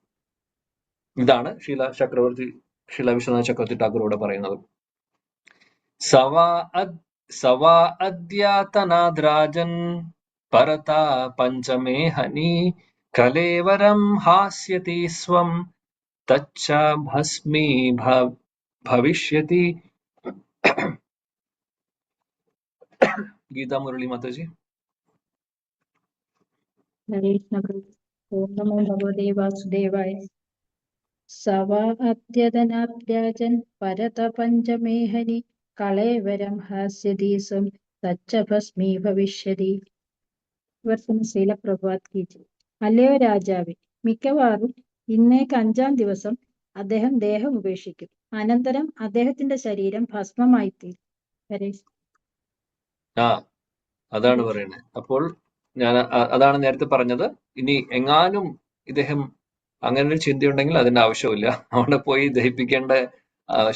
ഇതാണ് ശീല വിശ്വനാഥ ചക്രവർത്തി ഠാക്കൂർ പറയുന്നത്. സവാ അദ്യാതനാദ്രാജൻ പരതാ പഞ്ചമേ ഹനി കലേവരം ഹാസ്യതി സ്വം തച്ച ഭസ്മീ ഭവിഷ്യതി. ഗീതാ മുരളി മാതാജി. ഓം നമോ ഭഗവതേ വാസുദേവായ. സവാ അദ്യതനാപ്യാജൻ പരത പഞ്ചമേഹനി കളേവരം ഹാസ്യദീസം തച്ച ഭസ്മീ ഭവിഷ്യതി. വർത്തന ശീലപ്രഭാത് കീജി. അല്ലയോ രാജാവേ, മിക്കവാറും ഇന്നേക്ക് 5-ാം ദിവസം അദ്ദേഹം ദേഹം ഉപേക്ഷിക്കും. അനന്തരം അദ്ദേഹത്തിന്റെ ശരീരം ഭസ്മമായി തീരും. ആ അതാണ് പറയുന്നത്. അപ്പോൾ ഞാൻ അതാണ് നേരത്തെ പറഞ്ഞത്. ഇനി എങ്ങാനും ഇദ്ദേഹം അങ്ങനെ ഒരു ചിന്തയുണ്ടെങ്കിൽ അതിന്റെ ആവശ്യമില്ല. അവിടെ പോയി ദഹിപ്പിക്കേണ്ട,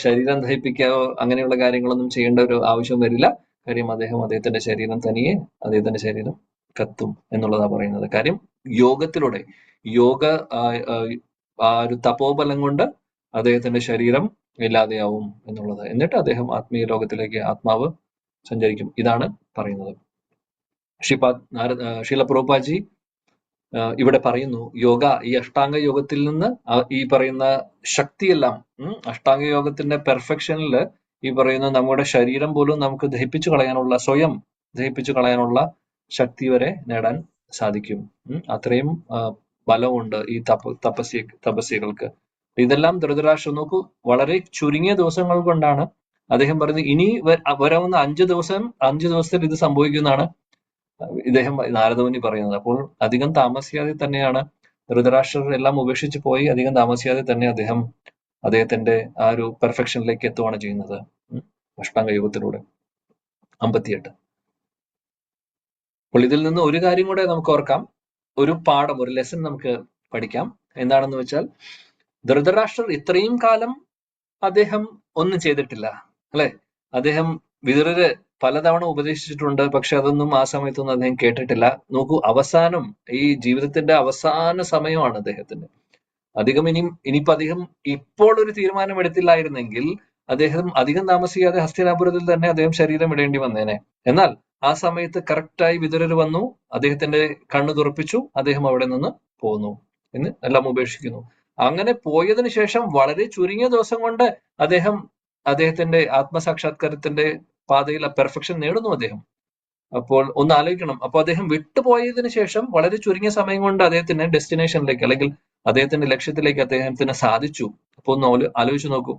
ശരീരം ദഹിപ്പിക്കാവോ അങ്ങനെയുള്ള കാര്യങ്ങളൊന്നും ചെയ്യേണ്ട ഒരു ആവശ്യം വരില്ല. കാര്യം അദ്ദേഹത്തിന്റെ ശരീരം തനിയെ അദ്ദേഹത്തിന്റെ ശരീരം കത്തും എന്നുള്ളതാ പറയുന്നത്. കാര്യം യോഗത്തിലൂടെ ആ ഒരു തപോബലം കൊണ്ട് അദ്ദേഹത്തിന്റെ ശരീരം ഇല്ലാതെയാവും എന്നുള്ളത്. എന്നിട്ട് അദ്ദേഹം ആത്മീയ ലോകത്തിലേക്ക് ആത്മാവ് സഞ്ചരിക്കും. ഇതാണ് പറയുന്നത്. ശീല പ്രഭുപാദ് ഇവിടെ പറയുന്നു, യോഗ, ഈ അഷ്ടാംഗ യോഗത്തിൽ നിന്ന് ഈ പറയുന്ന ശക്തിയെല്ലാം, അഷ്ടാംഗ യോഗത്തിന്റെ പെർഫെക്ഷനിൽ ഈ പറയുന്ന നമ്മുടെ ശരീരം പോലും നമുക്ക് ദഹിപ്പിച്ചു കളയാനുള്ള, സ്വയം ദഹിപ്പിച്ചു കളയാനുള്ള ശക്തി വരെ നേടാൻ സാധിക്കും. അത്രയും ബലമുണ്ട് ഈ തപസ്യകൾക്ക്. ഇതെല്ലാം ധൃതരാഷ്ട്രം നോക്കൂ, വളരെ ചുരുങ്ങിയ ദിവസങ്ങൾ കൊണ്ടാണ് അദ്ദേഹം പറയുന്നത്. ഇനി വരാവുന്ന 5 ദിവസത്തിൽ ഇത് സംഭവിക്കുന്നതാണ് ഇദ്ദേഹം നാരദമുനി പറയുന്നത്. അപ്പോൾ അധികം താമസിയാതെ തന്നെയാണ് ധൃതരാഷ്ട്രർ എല്ലാം ഉപേക്ഷിച്ച് പോയി. അധികം താമസിയാതെ തന്നെ അദ്ദേഹത്തിന്റെ ആ ഒരു പെർഫെക്ഷനിലേക്ക് എത്തുകയാണ് ചെയ്യുന്നത് അഷ്ടാംഗ യോഗത്തിലൂടെ. 58. അപ്പോൾ ഇതിൽ നിന്ന് ഒരു കാര്യം കൂടെ നമുക്ക് ഓർക്കാം, ഒരു പാഠം, ഒരു ലെസൺ നമുക്ക് പഠിക്കാം. എന്താണെന്ന് വെച്ചാൽ, ധൃതരാഷ്ട്രർ ഇത്രയും കാലം അദ്ദേഹം ഒന്നും ചെയ്തിട്ടില്ല, അല്ലെ? അദ്ദേഹം വിതുരര് പലതവണ ഉപദേശിച്ചിട്ടുണ്ട്, പക്ഷെ അതൊന്നും ആ സമയത്തൊന്നും അദ്ദേഹം കേട്ടിട്ടില്ല. നോക്കൂ, അവസാനം, ഈ ജീവിതത്തിന്റെ അവസാന സമയമാണ് അദ്ദേഹത്തിന്. ഇനിയിപ്പോ അദ്ദേഹം ഇപ്പോൾ ഒരു തീരുമാനം എടുത്തില്ലായിരുന്നെങ്കിൽ അദ്ദേഹം അധികം താമസിയാതെ ഹസ്തിനാപുരത്തിൽ തന്നെ അദ്ദേഹം ശരീരം ഇടേണ്ടി വന്നേനെ. എന്നാൽ ആ സമയത്ത് കറക്റ്റായി വിതുരർ വന്നു, അദ്ദേഹത്തിന്റെ കണ്ണു തുറപ്പിച്ചു, അദ്ദേഹം അവിടെ നിന്ന് പോന്നു, എന്ന് എല്ലാം ഉപേക്ഷിക്കുന്നു. അങ്ങനെ പോയതിനു ശേഷം വളരെ ചുരുങ്ങിയ ദിവസം കൊണ്ട് അദ്ദേഹത്തിന്റെ ആത്മസാക്ഷാത്കാരത്തിന്റെ പാതയിൽ പെർഫെക്ഷൻ നേടുന്നു അദ്ദേഹം. അപ്പോൾ ഒന്ന് ആലോചിക്കണം. അപ്പൊ അദ്ദേഹം വിട്ടുപോയതിനു ശേഷം വളരെ ചുരുങ്ങിയ സമയം കൊണ്ട് അദ്ദേഹത്തിന് ഡെസ്റ്റിനേഷനിലേക്ക്, അല്ലെങ്കിൽ അദ്ദേഹത്തിന്റെ ലക്ഷ്യത്തിലേക്ക് അദ്ദേഹത്തിന് സാധിച്ചു. അപ്പൊ ഒന്ന് ആലോചിച്ച് നോക്കൂ,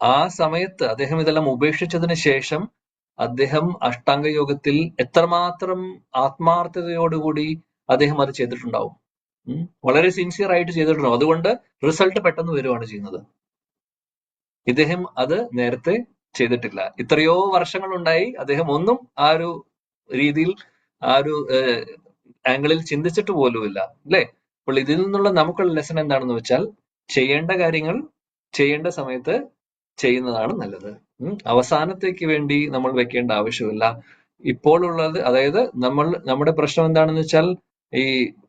ആ സമയത്ത് അദ്ദേഹം ഇതെല്ലാം ഉപേക്ഷിച്ചതിന് ശേഷം അദ്ദേഹം അഷ്ടാംഗ യോഗത്തിൽ എത്രമാത്രം ആത്മാർത്ഥതയോടുകൂടി അദ്ദേഹം അത് ചെയ്തിട്ടുണ്ടാവും. വളരെ സിൻസിയർ ആയിട്ട് ചെയ്തിട്ടുണ്ടാവും. അതുകൊണ്ട് റിസൾട്ട് പെട്ടെന്ന് വരുവാണ് ചെയ്യുന്നത്. ഇദ്ദേഹം അത് നേരത്തെ ചെയ്തിട്ടില്ല. എത്രയോ വർഷങ്ങളുണ്ടായി, അദ്ദേഹം ഒന്നും ആ ഒരു രീതിയിൽ, ആ ഒരു ആംഗിളിൽ ചിന്തിച്ചിട്ട് പോലുമില്ല, അല്ലെ? അപ്പോൾ ഇതിൽ നിന്നുള്ള നമുക്കുള്ള ലെസൺ എന്താണെന്ന് വെച്ചാൽ, ചെയ്യേണ്ട കാര്യങ്ങൾ ചെയ്യേണ്ട സമയത്ത് ചെയ്യുന്നതാണ് നല്ലത്. അവസാനത്തേക്ക് വേണ്ടി നമ്മൾ വെക്കേണ്ട ആവശ്യമില്ല. ഇപ്പോൾ ഉള്ളത്, അതായത് നമ്മുടെ പ്രശ്നം എന്താണെന്ന് വെച്ചാൽ, ഈ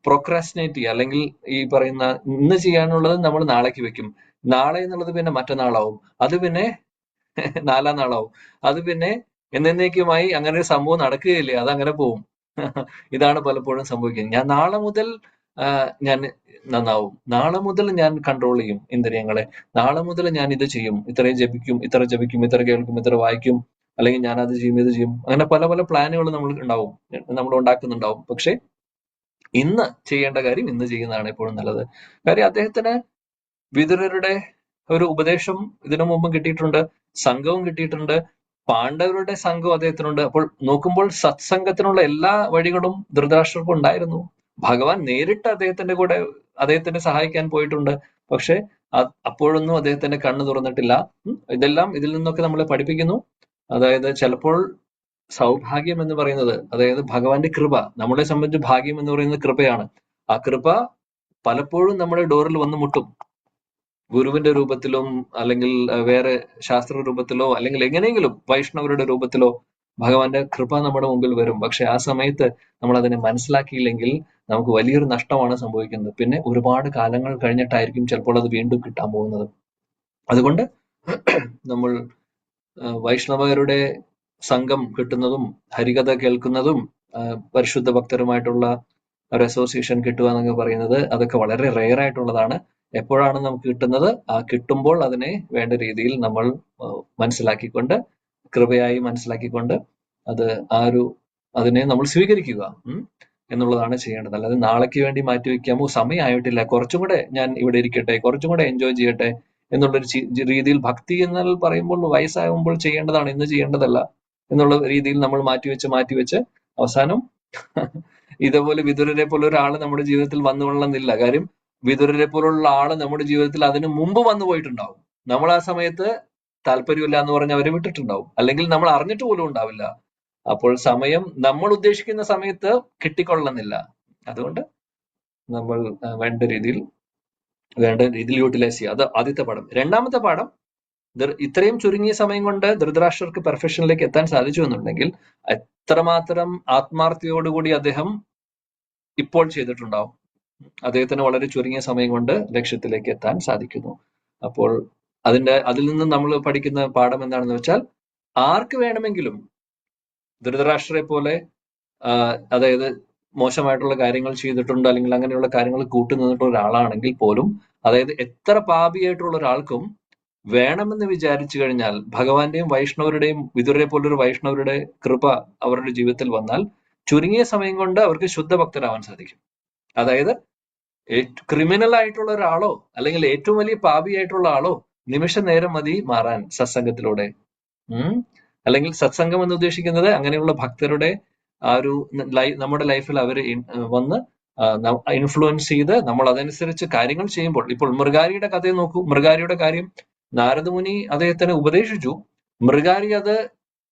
പ്രോക്രാസ്റ്റിനേറ്റ് ചെയ്യുക, അല്ലെങ്കിൽ ഈ പറയുന്ന ഇന്ന് ചെയ്യാനുള്ളത് നമ്മൾ നാളേക്ക് വെക്കും. നാളെ എന്നുള്ളത് പിന്നെ മറ്റന്നാളാവും, അത് പിന്നെ 4-ാം നാളാവും, അത് പിന്നെ എന്നേക്കുമായി അങ്ങനെ ഒരു സംഭവം നടക്കുകയില്ലേ, അതങ്ങനെ പോവും. ഇതാണ് പലപ്പോഴും സംഭവിക്കുന്നത്. നാളെ മുതൽ ഞാൻ നന്നാവും, നാളെ മുതൽ ഞാൻ കൺട്രോൾ ചെയ്യും ഇന്ദ്രിയങ്ങളെ, നാളെ മുതൽ ഞാൻ ഇത് ചെയ്യും, ഇത്ര ജപിക്കും, ഇത്ര കേൾക്കും, ഇത്ര വായിക്കും, അല്ലെങ്കിൽ ഞാൻ അത് ചെയ്യും, ഇത് ചെയ്യും. അങ്ങനെ പല പല പ്ലാനുകൾ നമ്മൾ ഉണ്ടാക്കുന്നുണ്ടാവും. പക്ഷെ ഇന്ന് ചെയ്യേണ്ട കാര്യം ഇന്ന് ചെയ്യുന്നതാണ് എപ്പോഴും നല്ലത്. കാര്യം അദ്ദേഹത്തിന് വിതുരരുടെ ഒരു ഉപദേശം ഇതിനു മുമ്പും കിട്ടിയിട്ടുണ്ട്, സംഘവും കിട്ടിയിട്ടുണ്ട്, പാണ്ഡവരുടെ സംഘവും അദ്ദേഹത്തിനുണ്ട്. അപ്പോൾ നോക്കുമ്പോൾ സത്സംഗത്തിനുള്ള എല്ലാ വഴികളും ധൃതരാഷ്ട്രർക്കും ഉണ്ടായിരുന്നു. ഭഗവാൻ നേരിട്ട് അദ്ദേഹത്തിന്റെ സഹായിക്കാൻ പോയിട്ടുണ്ട്. പക്ഷെ അപ്പോഴൊന്നും അദ്ദേഹത്തിന്റെ കണ്ണ് തുറന്നിട്ടില്ല. ഇതെല്ലാം ഇതിൽ നിന്നൊക്കെ നമ്മളെ പഠിപ്പിക്കുന്നു. അതായത് ചിലപ്പോൾ സൗഭാഗ്യം എന്ന് പറയുന്നത്, അതായത് ഭഗവാന്റെ കൃപ, നമ്മളെ സംബന്ധിച്ച് ഭാഗ്യം എന്ന് പറയുന്നത് കൃപയാണ്. ആ കൃപ പലപ്പോഴും നമ്മുടെ ഡോറിൽ വന്ന് മുട്ടും. ഗുരുവിന്റെ രൂപത്തിലും, അല്ലെങ്കിൽ വേറെ ശാസ്ത്ര രൂപത്തിലോ, അല്ലെങ്കിൽ എങ്ങനെയെങ്കിലും വൈഷ്ണവരുടെ രൂപത്തിലോ ഭഗവാന്റെ കൃപ നമ്മുടെ മുമ്പിൽ വരും. പക്ഷെ ആ സമയത്ത് നമ്മൾ അതിനെ മനസ്സിലാക്കിയില്ലെങ്കിൽ നമുക്ക് വലിയൊരു നഷ്ടമാണ് സംഭവിക്കുന്നത്. പിന്നെ ഒരുപാട് കാലങ്ങൾ കഴിഞ്ഞിട്ടായിരിക്കും ചിലപ്പോൾ അത് വീണ്ടും കിട്ടാൻ പോകുന്നത്. അതുകൊണ്ട് നമ്മൾ വൈഷ്ണവരുടെ സംഘം കിട്ടുന്നതും, ഹരികഥ കേൾക്കുന്നതും, പരിശുദ്ധ ഭക്തരുമായിട്ടുള്ള ഒരു അസോസിയേഷൻ കിട്ടുക എന്നൊക്കെ പറയുന്നത്, അതൊക്കെ വളരെ റെയർ ആയിട്ടുള്ളതാണ്. എപ്പോഴാണ് നമുക്ക് കിട്ടുന്നത്? ആ കിട്ടുമ്പോൾ അതിനെ വേണ്ട രീതിയിൽ നമ്മൾ മനസ്സിലാക്കിക്കൊണ്ട്, കൃപയായി മനസ്സിലാക്കിക്കൊണ്ട് അത് അതിനെ നമ്മൾ സ്വീകരിക്കുക എന്നുള്ളതാണ് ചെയ്യേണ്ടത്. അല്ലാതെ നാളേക്ക് വേണ്ടി മാറ്റിവെക്കാമോ, സമയമായിട്ടില്ല, കുറച്ചും കൂടെ ഞാൻ ഇവിടെ ഇരിക്കട്ടെ, കുറച്ചും കൂടെ എൻജോയ് ചെയ്യട്ടെ എന്നുള്ളൊരു രീതിയിൽ ഭക്തി എന്നാൽ പറയുമ്പോൾ വയസ്സാകുമ്പോൾ ചെയ്യേണ്ടതാണ്, ഇന്ന് ചെയ്യേണ്ടതല്ല എന്നുള്ള രീതിയിൽ നമ്മൾ മാറ്റിവെച്ച് അവസാനം ഇതേപോലെ വിതുരരെ പോലെ ഒരാള് നമ്മുടെ ജീവിതത്തിൽ വന്നുകൊള്ളുന്നില്ല. കാര്യം വിതുരരെ പോലുള്ള ആള് നമ്മുടെ ജീവിതത്തിൽ അതിനു മുമ്പ് വന്നു പോയിട്ടുണ്ടാവും. നമ്മൾ ആ സമയത്ത് താല്പര്യമില്ല എന്ന് പറഞ്ഞ് അവരെ വിട്ടിട്ടുണ്ടാവും, അല്ലെങ്കിൽ നമ്മൾ അറിഞ്ഞിട്ട് പോലും ഉണ്ടാവില്ല. അപ്പോൾ സമയം നമ്മൾ ഉദ്ദേശിക്കുന്ന സമയത്ത് കിട്ടിക്കൊള്ളുന്നില്ല. അതുകൊണ്ട് നമ്മൾ വേണ്ട രീതിയിൽ യൂട്ടിലൈസ് ചെയ്യുക. അത് ആദ്യത്തെ പാഠം. രണ്ടാമത്തെ പാഠം, ഇത്രയും ചുരുങ്ങിയ സമയം കൊണ്ട് ധൃതരാഷ്ട്രർക്ക് പെർഫെക്ഷനിലേക്ക് എത്താൻ സാധിച്ചു എന്നുണ്ടെങ്കിൽ എത്രമാത്രം ആത്മാർത്ഥതയോടുകൂടി അദ്ദേഹം ഇപ്പോൾ ചെയ്തിട്ടുണ്ടാവും. അദ്ദേഹത്തിന് വളരെ ചുരുങ്ങിയ സമയം കൊണ്ട് ലക്ഷ്യത്തിലേക്ക് എത്താൻ സാധിക്കുന്നു. അപ്പോൾ അതിൽ നിന്ന് നമ്മൾ പഠിക്കുന്ന പാഠം എന്താണെന്ന് വെച്ചാൽ, ആർക്ക് വേണമെങ്കിലും ധൃതരാഷ്ട്രരെ പോലെ അതായത് മോശമായിട്ടുള്ള കാര്യങ്ങൾ ചെയ്തിട്ടുണ്ട്, അല്ലെങ്കിൽ അങ്ങനെയുള്ള കാര്യങ്ങൾ കൂട്ടുനിന്നിട്ടുള്ള ഒരാളാണെങ്കിൽ പോലും, അതായത് എത്ര പാപിയായിട്ടുള്ള ഒരാൾക്കും വേണമെന്ന് വിചാരിച്ചു കഴിഞ്ഞാൽ ഭഗവാന്റെയും വൈഷ്ണവരുടെയും വിതുരരെ പോലൊരു വൈഷ്ണവരുടെ കൃപ അവരുടെ ജീവിതത്തിൽ വന്നാൽ ചുരുങ്ങിയ സമയം കൊണ്ട് അവർക്ക് ശുദ്ധഭക്തരാവാൻ സാധിക്കും. അതായത് ക്രിമിനൽ ആയിട്ടുള്ള ഒരാളോ അല്ലെങ്കിൽ ഏറ്റവും വലിയ പാപിയായിട്ടുള്ള ആളോ നിമിഷ നേരം മതി മാറാൻ സത്സംഗത്തിലൂടെ. അല്ലെങ്കിൽ സത്സംഗം എന്ന് ഉദ്ദേശിക്കുന്നത് അങ്ങനെയുള്ള ഭക്തരുടെ ആ ഒരു നമ്മുടെ ലൈഫിൽ അവര് വന്ന് ഇൻഫ്ലുവൻസ് ചെയ്ത് നമ്മൾ അതനുസരിച്ച് കാര്യങ്ങൾ ചെയ്യുമ്പോൾ, ഇപ്പോൾ മൃഗാരിയുടെ കഥയെ നോക്കൂ. മൃഗാരിയുടെ കാര്യം നാരദമുനി അദ്ദേഹത്തിനെ ഉപദേശിച്ചു. മൃഗാരി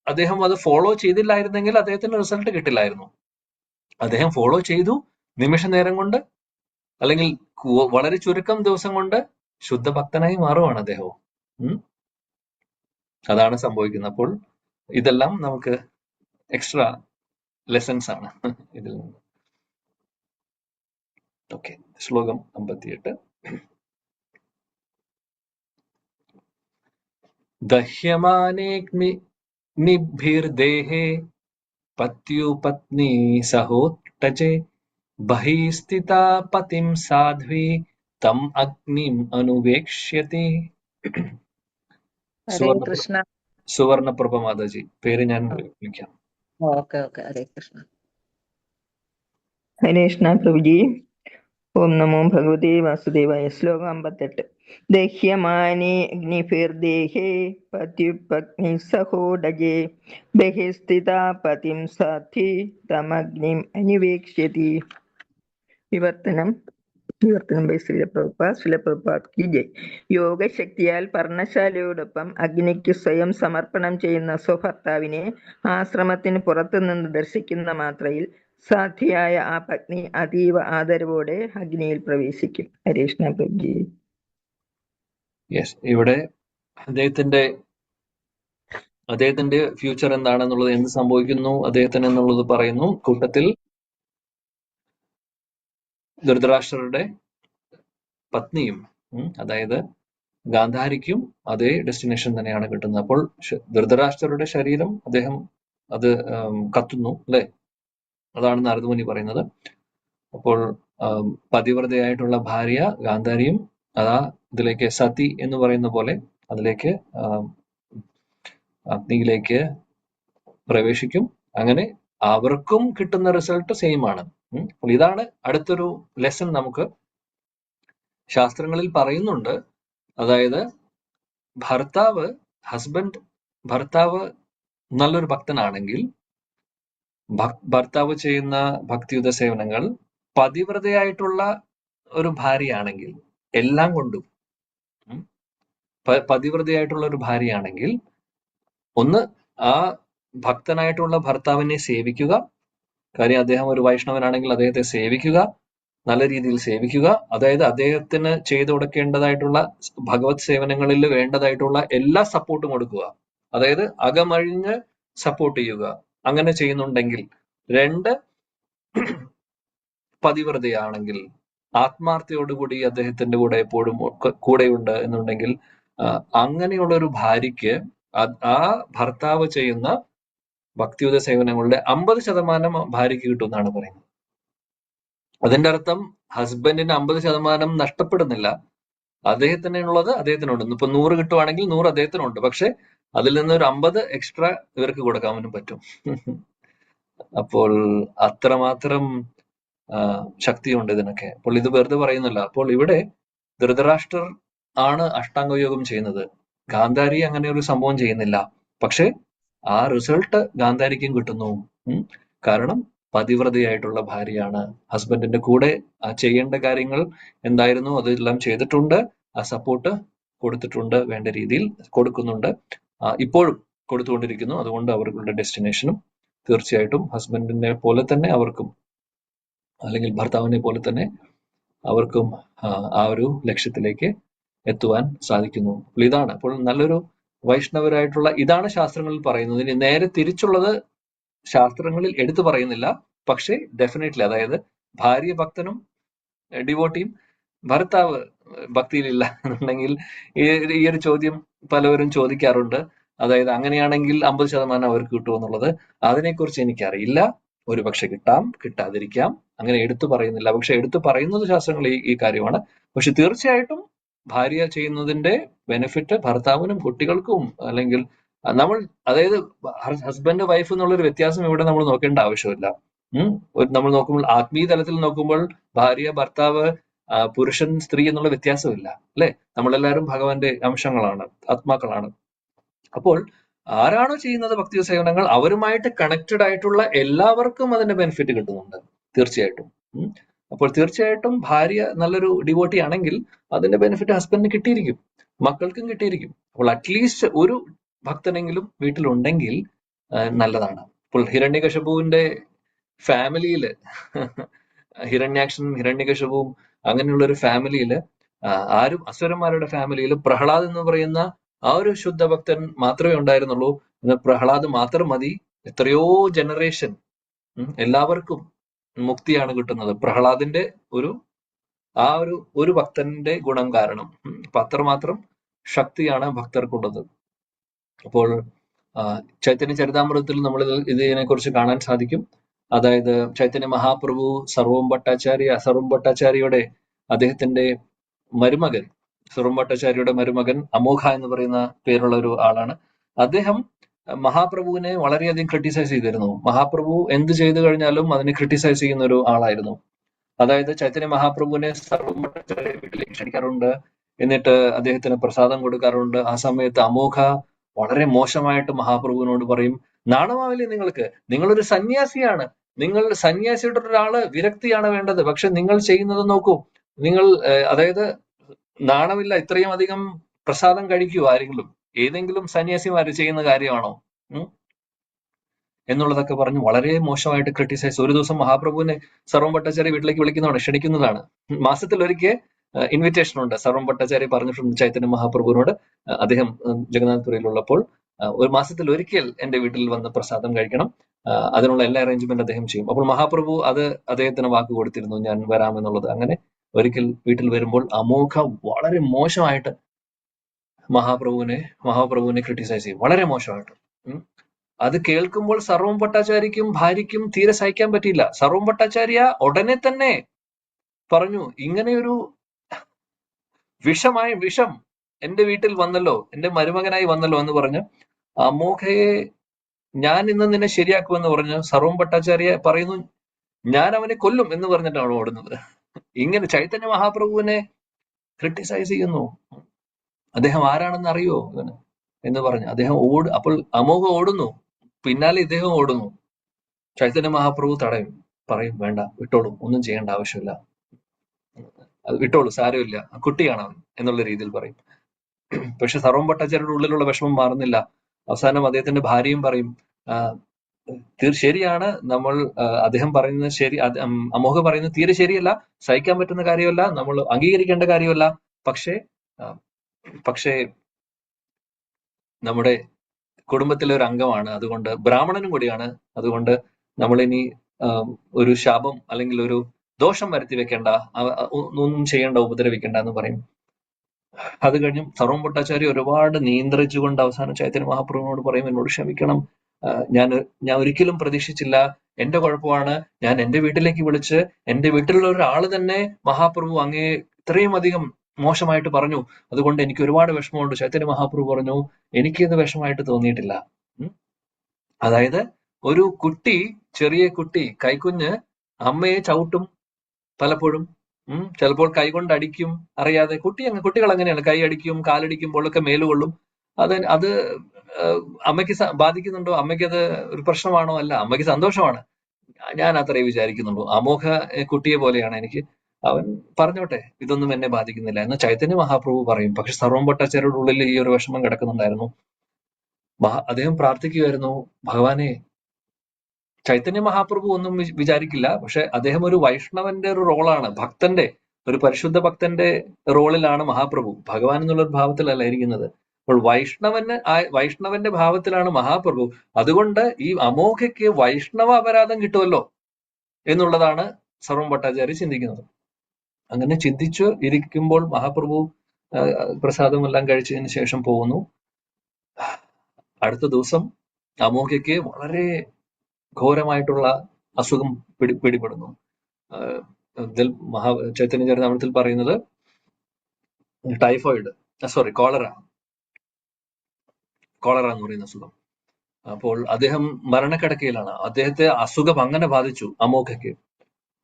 അദ്ദേഹം അത് ഫോളോ ചെയ്തില്ലായിരുന്നെങ്കിൽ അദ്ദേഹത്തിന് റിസൾട്ട് കിട്ടില്ലായിരുന്നു. അദ്ദേഹം ഫോളോ ചെയ്തു, നിമിഷ നേരം കൊണ്ട് അല്ലെങ്കിൽ വളരെ ചുരുക്കം ദിവസം കൊണ്ട് ശുദ്ധഭക്തനായി മാറുവാണ് അദ്ദേഹവും. അതാണ് സംഭവിക്കുന്നത്. അപ്പോൾ ഇതെല്ലാം നമുക്ക് എക്സ്ട്രാ ലെസൺസ് ആണ് ഇതിൽ നിന്ന്. ഓക്കെ, ശ്ലോകം 58. ദഹ്യമാനേഗ്നിഭിർദേഹേ പത്യുപത്നി സഹോട്ടജേ ബഹിസ്ഥിതാ പതിം സാധ്വി തം അഗ്നിം അനുവേക്ഷ്യത്തെ. സുവർണപ്രഭ മാതാജി, പേര് ഞാൻ വിളിക്കാം. ഹരേ കൃഷ്ണ. ഹരേ കൃഷ്ണ പ്രഭുജി. ഓം നമോ ഭഗവതേ വാസുദേവായ. ശ്ലോകം 58. ദഹ്യമാനേ അഗ്നിഭിർദേഹേ പത്യുപഗ്നി സഹോടജേ ബഹിസ്ഥിതാ പതിം സാധ്വി തമഗ്നിം അനുവേക്ഷ്യതി. വിവർത്തനം ബൈ ശ്രീലപ്രഭുപാദ് കി ജയ്. യോഗശക്തിയാൽ പർണശാലയോടൊപ്പം അഗ്നിക്ക് സ്വയം സമർപ്പണം ചെയ്യുന്ന സ്വഭർത്താവിനെ ആശ്രമത്തിന് പുറത്തുനിന്ന് ദർശിക്കുന്ന മാത്രയിൽ സാധ്വിയായ ആ പത്നി അതീവ ആദരവോടെ അഗ്നിയിൽ പ്രവേശിക്കും. ഹരേ കൃഷ്ണ പ്രഭുജി. ഇവിടെ അദ്ദേഹത്തിന്റെ ഫ്യൂച്ചർ എന്താണെന്നുള്ളത്, എന്ത് സംഭവിക്കുന്നു അദ്ദേഹത്തിന് എന്നുള്ളത് പറയുന്നു. കൂട്ടത്തിൽ ധൃതരാഷ്ട്രരുടെ പത്നിയും അതായത് ഗാന്ധാരിക്കും അതേ ഡെസ്റ്റിനേഷൻ തന്നെയാണ് കിട്ടുന്നത്. അപ്പോൾ ധൃതരാഷ്ട്രരുടെ ശരീരം അത് കത്തുന്നു, അല്ലെ? അതാണ് നാരദമുനി പറയുന്നത്. അപ്പോൾ പതിവ്രതയായിട്ടുള്ള ഭാര്യ ഗാന്ധാരിയും ഇതിലേക്ക് സതി എന്ന് പറയുന്ന പോലെ അതിലേക്ക് അഗ്നിയിലേക്ക് പ്രവേശിക്കും. അങ്ങനെ അവർക്കും കിട്ടുന്ന റിസൾട്ട് സെയിം ആണ്. അപ്പോൾ ഇതാണ് അടുത്തൊരു ലെസൺ നമുക്ക് ശാസ്ത്രങ്ങളിൽ പറയുന്നുണ്ട്. അതായത് ഭർത്താവ് നല്ലൊരു ഭക്തനാണെങ്കിൽ, ഭർത്താവ് ചെയ്യുന്ന ഭക്തിയുത സേവനങ്ങൾ പതിവ്രതയായിട്ടുള്ള ഒരു ഭാര്യയാണെങ്കിൽ, എല്ലാം കൊണ്ടും പതിവ്രതയായിട്ടുള്ള ഒരു ഭാര്യയാണെങ്കിൽ, ഒന്ന് ആ ഭക്തനായിട്ടുള്ള ഭർത്താവിനെ സേവിക്കുക. കാര്യം അദ്ദേഹം ഒരു വൈഷ്ണവനാണെങ്കിൽ അദ്ദേഹത്തെ സേവിക്കുക, നല്ല രീതിയിൽ സേവിക്കുക. അതായത് അദ്ദേഹത്തിന് ചെയ്തു കൊടുക്കേണ്ടതായിട്ടുള്ള ഭഗവത് സേവനങ്ങളിൽ വേണ്ടതായിട്ടുള്ള എല്ലാ സപ്പോർട്ടും കൊടുക്കുക. അതായത് അകമഴിഞ്ഞ് സപ്പോർട്ട് ചെയ്യുക. അങ്ങനെ ചെയ്യുന്നുണ്ടെങ്കിൽ. 2, പതിവ്രതയാണെങ്കിൽ ആത്മാർത്ഥയോടുകൂടി അദ്ദേഹത്തിന്റെ കൂടെ എപ്പോഴും കൂടെയുണ്ട് എന്നുണ്ടെങ്കിൽ, അങ്ങനെയുള്ള ഒരു ഭാര്യയ്ക്ക് ആ ഭർത്താവ് ചെയ്യുന്ന ഭക്തിയുത സേവനങ്ങളുടെ 50% ഭാര്യയ്ക്ക് കിട്ടുമെന്നാണ് പറയുന്നത്. അതിന്റെ അർത്ഥം ഹസ്ബൻഡിന് 50% നഷ്ടപ്പെടുന്നില്ല. അദ്ദേഹത്തിനുള്ളത് അദ്ദേഹത്തിനുണ്ട്. ഇപ്പൊ 100 കിട്ടുവാണെങ്കിൽ 100 അദ്ദേഹത്തിനുണ്ട്. പക്ഷെ അതിൽ നിന്ന് ഒരു 50 എക്സ്ട്രാ ഇവർക്ക് കൊടുക്കാനും പറ്റും. അപ്പോൾ അത്രമാത്രം ശക്തിയുണ്ട് ഇതിനൊക്കെ. അപ്പോൾ ഇത് വെറുതെ പറയുന്നില്ല. അപ്പോൾ ഇവിടെ ധൃതരാഷ്ട്രർ ആണ് അഷ്ടാംഗയോഗം ചെയ്യുന്നത്. ഗാന്ധാരി അങ്ങനെ ഒരു സംഭവം ചെയ്യുന്നില്ല. പക്ഷെ ആ റിസൾട്ട് ഗാന്ധാരിക്കും കിട്ടുന്നു. കാരണം പതിവ്രതയായിട്ടുള്ള ഭാര്യയാണ്. ഹസ്ബൻഡിന്റെ കൂടെ ചെയ്യേണ്ട കാര്യങ്ങൾ എന്തായിരുന്നു അതെല്ലാം ചെയ്തിട്ടുണ്ട്. ആ സപ്പോർട്ട് കൊടുത്തിട്ടുണ്ട്, വേണ്ട രീതിയിൽ കൊടുക്കുന്നുണ്ട്, ഇപ്പോഴും കൊടുത്തുകൊണ്ടിരിക്കുന്നു. അതുകൊണ്ട് അവരുടെ ഡെസ്റ്റിനേഷനും തീർച്ചയായിട്ടും ഹസ്ബൻഡിനെ പോലെ തന്നെ അവർക്കും, അല്ലെങ്കിൽ ഭർത്താവിനെ പോലെ തന്നെ അവർക്കും ആ ഒരു ലക്ഷ്യത്തിലേക്ക് എത്തുവാൻ സാധിക്കുന്നു. അപ്പോൾ ഇതാണ്, അപ്പോൾ നല്ലൊരു വൈഷ്ണവരായിട്ടുള്ള ഇതാണ് ശാസ്ത്രങ്ങളിൽ പറയുന്നത്. ഇനി നേരെ തിരിച്ചുള്ളത് ശാസ്ത്രങ്ങളിൽ എടുത്തു പറയുന്നില്ല. പക്ഷേ ഡെഫിനറ്റ്ലി, അതായത് ഭാര്യ ഭക്തനും ഡിവോട്ടിയും ഭർത്താവ് ഭക്തിയിലില്ല എന്നുണ്ടെങ്കിൽ ഈ ഒരു ചോദ്യം പലവരും ചോദിക്കാറുണ്ട്. അതായത് അങ്ങനെയാണെങ്കിൽ 50% അവർക്ക് കിട്ടുമെന്നുള്ളത്. അതിനെക്കുറിച്ച് എനിക്കറിയില്ല. ഒരു പക്ഷെ കിട്ടാം, കിട്ടാതിരിക്കാം. അങ്ങനെ എടുത്തു പറയുന്നില്ല. പക്ഷെ എടുത്തു പറയുന്നത് ശാസ്ത്രങ്ങൾ ഈ കാര്യമാണ്. പക്ഷെ തീർച്ചയായിട്ടും ഭാര്യ ചെയ്യുന്നതിന്റെ ബെനിഫിറ്റ് ഭർത്താവിനും കുട്ടികൾക്കും, അല്ലെങ്കിൽ നമ്മൾ, അതായത് ഹസ്ബൻഡ് വൈഫ് എന്നുള്ളൊരു വ്യത്യാസം ഇവിടെ നമ്മൾ നോക്കേണ്ട ആവശ്യമില്ല. നമ്മൾ നോക്കുമ്പോൾ ആത്മീയ തലത്തിൽ നോക്കുമ്പോൾ ഭാര്യ ഭർത്താവ് പുരുഷൻ സ്ത്രീ എന്നുള്ള വ്യത്യാസമില്ല, അല്ലെ? നമ്മളെല്ലാവരും ഭഗവാന്റെ അംശങ്ങളാണ്, ആത്മാക്കളാണ്. അപ്പോൾ ആരാണോ ചെയ്യുന്നത് ഭക്തി സേവനങ്ങൾ, അവരുമായിട്ട് കണക്റ്റഡ് ആയിട്ടുള്ള എല്ലാവർക്കും അതിന്റെ ബെനിഫിറ്റ് കിട്ടുന്നുണ്ട് തീർച്ചയായിട്ടും. അപ്പോൾ തീർച്ചയായിട്ടും ഭാര്യ നല്ലൊരു ഡിവോട്ടി ആണെങ്കിൽ അതിന്റെ ബെനിഫിറ്റ് ഹസ്ബൻഡിന് കിട്ടിയിരിക്കും, മക്കൾക്കും കിട്ടിയിരിക്കും. അപ്പോൾ അറ്റ്ലീസ്റ്റ് ഒരു ഭക്തനെങ്കിലും വീട്ടിലുണ്ടെങ്കിൽ നല്ലതാണ്. അപ്പോൾ ഹിരണ്യകശിപുവിന്റെ ഫാമിലിയില് ഹിരണ്യാക്ഷനും ഹിരണ്യകശിപുവും അങ്ങനെയുള്ള ഒരു ഫാമിലിയില്, ആരും അസുരന്മാരുടെ ഫാമിലിയിൽ പ്രഹ്ലാദ് എന്ന് പറയുന്ന ആ ഒരു ശുദ്ധ ഭക്തൻ മാത്രമേ ഉണ്ടായിരുന്നുള്ളൂ. പ്രഹ്ലാദ് മാത്രം മതി, എത്രയോ ജനറേഷൻ എല്ലാവർക്കും മുക്തിയാണ് കിട്ടുന്നത് പ്രഹ്ലാദിന്റെ ഒരു ഭക്തന്റെ ഗുണം കാരണം. അപ്പൊ അത്രമാത്രം ശക്തിയാണ് ഭക്തർക്കുള്ളത്. അപ്പോൾ ചൈതന്യ ചരിതാമൃതത്തിൽ നമ്മൾ ഇതിനെ കുറിച്ച് കാണാൻ സാധിക്കും. അതായത് ചൈതന്യ മഹാപ്രഭു സർവം ഭട്ടാചാര്യയുടെ അദ്ദേഹത്തിന്റെ മരുമകൻ, സർവം ഭട്ടാചാര്യയുടെ മരുമകൻ അമോഘ എന്ന് പറയുന്ന പേരുള്ള ഒരു ആളാണ്. അദ്ദേഹം മഹാപ്രഭുവിനെ വളരെയധികം ക്രിട്ടിസൈസ് ചെയ്തിരുന്നു. മഹാപ്രഭു എന്ത് ചെയ്തു കഴിഞ്ഞാലും അതിനെ ക്രിട്ടിസൈസ് ചെയ്യുന്ന ഒരു ആളായിരുന്നു. അതായത് ചൈതന്യ മഹാപ്രഭുവിനെ സർവം ഭട്ടാചാര്യ വീട്ടിലേക്ക് ക്ഷണിക്കാറുണ്ട്, എന്നിട്ട് അദ്ദേഹത്തിന് പ്രസാദം കൊടുക്കാറുണ്ട്. ആ സമയത്ത് അമോഘ വളരെ മോശമായിട്ട് മഹാപ്രഭുവിനോട് പറയും, നാണമാവില്ലേ നിങ്ങൾക്ക്, നിങ്ങളൊരു സന്യാസിയാണ്, നിങ്ങൾ സന്യാസിയുടെ ഒരാള് വിരക്തിയാണ് വേണ്ടത്, പക്ഷെ നിങ്ങൾ ചെയ്യുന്നത് നോക്കൂ, നിങ്ങൾ അതായത് നാണമില്ല, ഇത്രയും അധികം പ്രസാദം കഴിക്കൂ ആരെങ്കിലും, ഏതെങ്കിലും സന്യാസിമാര് ചെയ്യുന്ന കാര്യമാണോ എന്നുള്ളതൊക്കെ പറഞ്ഞ് വളരെ മോശമായിട്ട് ക്രിട്ടിസൈസ്. ഒരു ദിവസം മഹാപ്രഭുവിനെ സർവം ഭട്ടാചാര്യ വീട്ടിലേക്ക് ക്ഷണിക്കുന്നതാണ്. മാസത്തിൽ ഒരിക്കൽ ഇൻവിറ്റേഷൻ ഉണ്ട്. സർവം ഭട്ടാചാര്യ പറഞ്ഞിട്ടുണ്ട് ചൈതന്യ മഹാപ്രഭുവിനോട്, അദ്ദേഹം ജഗന്നാഥപുരയിലുള്ളപ്പോൾ, ഒരു മാസത്തിൽ ഒരിക്കൽ എന്റെ വീട്ടിൽ വന്ന് പ്രസാദം കഴിക്കണം, അതിനുള്ള എല്ലാ അറേഞ്ച്മെന്റ് അദ്ദേഹം ചെയ്യും. അപ്പോൾ മഹാപ്രഭു അത് അദ്ദേഹത്തിന് വാക്ക് കൊടുത്തിരുന്നു, ഞാൻ വരാമെന്നുള്ളത്. അങ്ങനെ ഒരിക്കൽ വീട്ടിൽ വരുമ്പോൾ അമോഘ വളരെ മോശമായിട്ട് മഹാപ്രഭുവിനെ ക്രിട്ടിസൈസ് ചെയ്യും, വളരെ മോശമായിട്ട്. അത് കേൾക്കുമ്പോൾ സർവം ഭട്ടാചാര്യക്കും ഭാര്യയ്ക്കും തീരെ സഹിക്കാൻ പറ്റിയില്ല. സർവം ഭട്ടാചാര്യ ഉടനെ തന്നെ പറഞ്ഞു, ഇങ്ങനെയൊരു വിഷം എന്റെ വീട്ടിൽ വന്നല്ലോ, എന്റെ മരുമകനായി വന്നല്ലോ എന്ന് പറഞ്ഞ് അമോഘയെ ഞാൻ ഇന്ന് നിന്നെ ശരിയാക്കുമെന്ന് പറഞ്ഞ് സർവം ഭട്ടാചാര്യ പറയുന്നു, ഞാൻ അവനെ കൊല്ലും എന്ന് പറഞ്ഞിട്ടാണ് ഓടുന്നത്. ഇങ്ങനെ ചൈതന്യ മഹാപ്രഭുവിനെ ക്രിട്ടിസൈസ് ചെയ്യുന്നു. അദ്ദേഹം ആരാണെന്ന് അറിയോ എന്ന് പറഞ്ഞ് അദ്ദേഹം അപ്പോൾ അമോഘ ഓടുന്നു, പിന്നാലെ ഇദ്ദേഹം ഓടുന്നു. ചൈതന്യ മഹാപ്രഭു തടയും, പറയും വേണ്ട, വിട്ടോളൂ, ഒന്നും ചെയ്യേണ്ട ആവശ്യമില്ല, അത് വിട്ടോളൂ, സാരമില്ല, കുട്ടിയാണ് അവൻ എന്നുള്ള രീതിയിൽ പറയും. പക്ഷെ സർവം ഭട്ടാചാര്യയുടെ ഉള്ളിലുള്ള വിഷമം മാറുന്നില്ല. അവസാനം അദ്ദേഹത്തിന്റെ ഭാര്യയും പറയും, ശരിയാണ്, നമ്മൾ അദ്ദേഹം പറയുന്നത് ശരി, അമോഘ പറയുന്നത് തീരെ ശരിയല്ല, സഹിക്കാൻ പറ്റുന്ന കാര്യമല്ല, നമ്മൾ അംഗീകരിക്കേണ്ട കാര്യമല്ല. പക്ഷേ നമ്മുടെ കുടുംബത്തിലെ ഒരു അംഗമാണ്, അതുകൊണ്ട് ബ്രാഹ്മണനും കൂടിയാണ്, അതുകൊണ്ട് നമ്മളിനി ഒരു ശാപം അല്ലെങ്കിൽ ഒരു ദോഷം വരുത്തി വെക്കേണ്ട, ഒന്നും ചെയ്യേണ്ട, ഉപദ്രവിക്കേണ്ട എന്ന് പറയും. അത് കഴിഞ്ഞ് സർവം ഭട്ടാചാര്യ ഒരുപാട് നിയന്ത്രിച്ചുകൊണ്ട് അവസാനം ചൈതന്യ മഹാപ്രഭുവിനോട് പറയും, എന്നോട് ക്ഷമിക്കണം, ഞാൻ ഒരിക്കലും പ്രതീക്ഷിച്ചില്ല, എന്റെ കുഴപ്പമാണ്, ഞാൻ എന്റെ വീട്ടിലേക്ക് വിളിച്ച് എന്റെ വീട്ടിലുള്ള ഒരാള് തന്നെ മഹാപ്രഭു അങ്ങേ ഇത്രയും അധികം മോശമായിട്ട് പറഞ്ഞു, അതുകൊണ്ട് എനിക്ക് ഒരുപാട് വിഷമമുണ്ട്. ചൈതന്യ മഹാപ്രഭു പറഞ്ഞു, എനിക്കിത് വിഷമമായിട്ട് തോന്നിയിട്ടില്ല. അതായത് ഒരു കുട്ടി, ചെറിയ കുട്ടി, കൈക്കുഞ്ഞ് അമ്മയെ ചവിട്ടും പലപ്പോഴും. ചിലപ്പോൾ കൈകൊണ്ട് അടിക്കും അറിയാതെ. കുട്ടികൾ അങ്ങനെയാണ്, കൈ അടിക്കും, കാലടിക്കുമ്പോഴൊക്കെ മേലുകൊള്ളും. അത് അമ്മയ്ക്ക് ബാധിക്കുന്നുണ്ടോ? അമ്മയ്ക്കത് ഒരു പ്രശ്നമാണോ? അല്ല, അമ്മയ്ക്ക് സന്തോഷമാണ്. ഞാൻ അത്രേ വിചാരിക്കുന്നുള്ളൂ. അമോഘ കുട്ടിയെ പോലെയാണ് എനിക്ക്. അവൻ പറഞ്ഞോട്ടെ, ഇതൊന്നും എന്നെ ബാധിക്കുന്നില്ല എന്ന് ചൈതന്യ മഹാപ്രഭു പറയും. പക്ഷെ സർവം ഭട്ടാചാര്യരുടെ ഉള്ളിൽ ഈ ഒരു വിഷമം കിടക്കുന്നുണ്ടായിരുന്നു. അദ്ദേഹം പ്രാർത്ഥിക്കുമായിരുന്നു, ഭഗവാനെ, ചൈതന്യ മഹാപ്രഭു ഒന്നും വിചാരിക്കില്ല. പക്ഷെ അദ്ദേഹം ഒരു വൈഷ്ണവന്റെ ഒരു റോളാണ്, ഭക്തന്റെ, ഒരു പരിശുദ്ധ ഭക്തന്റെ റോളിലാണ് മഹാപ്രഭു. ഭഗവാൻ എന്നുള്ളൊരു ഭാവത്തിലല്ല ഇരിക്കുന്നത്. അപ്പോൾ വൈഷ്ണവന്റെ ഭാവത്തിലാണ് മഹാപ്രഭു. അതുകൊണ്ട് ഈ അമോഘയ്ക്ക് വൈഷ്ണവ അപരാധം കിട്ടുമല്ലോ എന്നുള്ളതാണ് സർവം ഭട്ടാചാര്യ ചിന്തിക്കുന്നത്. അങ്ങനെ ചിന്തിച്ചു ഇരിക്കുമ്പോൾ മഹാപ്രഭു പ്രസാദമെല്ലാം കഴിച്ചതിന് ശേഷം പോകുന്നു. അടുത്ത ദിവസം അമോഘയ്ക്ക് വളരെ ഘോരമായിട്ടുള്ള അസുഖം പിടിപെടുന്നു. ചൈതന്യ ചരിതാമൃതത്തിൽ പറയുന്നത് കോളറ എന്ന് പറയുന്ന അസുഖം. അപ്പോൾ അദ്ദേഹം മരണക്കിടക്കയിലാണ്. അദ്ദേഹത്തെ അസുഖം അങ്ങനെ ബാധിച്ചു അമോഘയ്ക്ക്.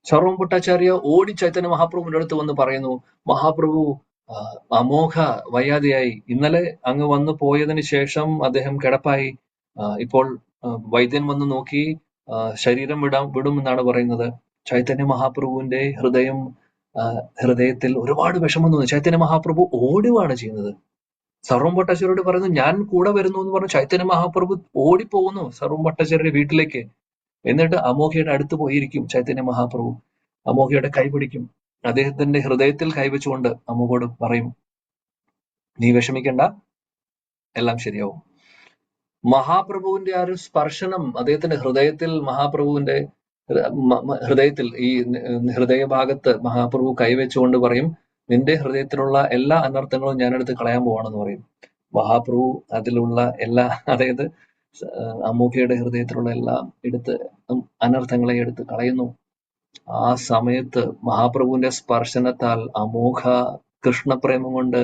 സർവം ഭട്ടാചാര്യ ഓടി ചൈതന്യ മഹാപ്രഭുവിന്റെ അടുത്ത് വന്ന് പറയുന്നു, മഹാപ്രഭു, അമോഘ വയ്യാതെയായി. ഇന്നലെ അങ്ങ് വന്നു പോയതിന് ശേഷം അദ്ദേഹം കിടപ്പായി. ഇപ്പോൾ വൈദ്യൻ വന്ന് നോക്കി ശരീരം വിടുമെന്നാണ് പറയുന്നത്. ചൈതന്യ മഹാപ്രഭുവിന്റെ ഹൃദയത്തിൽ ഒരുപാട് വിഷമം തോന്നി. ചൈതന്യ മഹാപ്രഭു ഓടുകയാണ് ചെയ്യുന്നത്. സർവം ഭട്ടാചാര്യരോട് പറയുന്നു, ഞാൻ കൂടെ വരുന്നു എന്ന് പറഞ്ഞു ചൈതന്യ മഹാപ്രഭു ഓടിപ്പോകുന്നു സർവം ഭട്ടാചാര്യരുടെ വീട്ടിലേക്ക്. എന്നിട്ട് അമോഘയുടെ അടുത്ത് പോയിരിക്കും ചൈതന്യ മഹാപ്രഭു. അമോഘയുടെ കൈ പിടിക്കും. അദ്ദേഹത്തിന്റെ ഹൃദയത്തിൽ കൈവച്ചുകൊണ്ട് അമോഘോട് പറയും, നീ വിഷമിക്കണ്ട, എല്ലാം ശരിയാവും. മഹാപ്രഭുവിന്റെ ആ ഒരു സ്പർശനം അദ്ദേഹത്തിന്റെ ഹൃദയത്തിൽ, മഹാപ്രഭുവിന്റെ ഹൃദയത്തിൽ, ഈ ഹൃദയഭാഗത്ത് മഹാപ്രഭു കൈവച്ചുകൊണ്ട് പറയും, നിന്റെ ഹൃദയത്തിലുള്ള എല്ലാ അനർത്ഥങ്ങളും ഞാനെടുത്ത് കളയാൻ പോവാണെന്ന് പറയും. മഹാപ്രഭു അതിലുള്ള എല്ലാ, അതായത് അമോഘയുടെ ഹൃദയത്തിലുള്ള എല്ലാം അനർത്ഥങ്ങളെ എടുത്ത് കളയുന്നു. ആ സമയത്ത് മഹാപ്രഭുവിന്റെ സ്പർശനത്താൽ അമോഘ കൃഷ്ണപ്രേമം കൊണ്ട്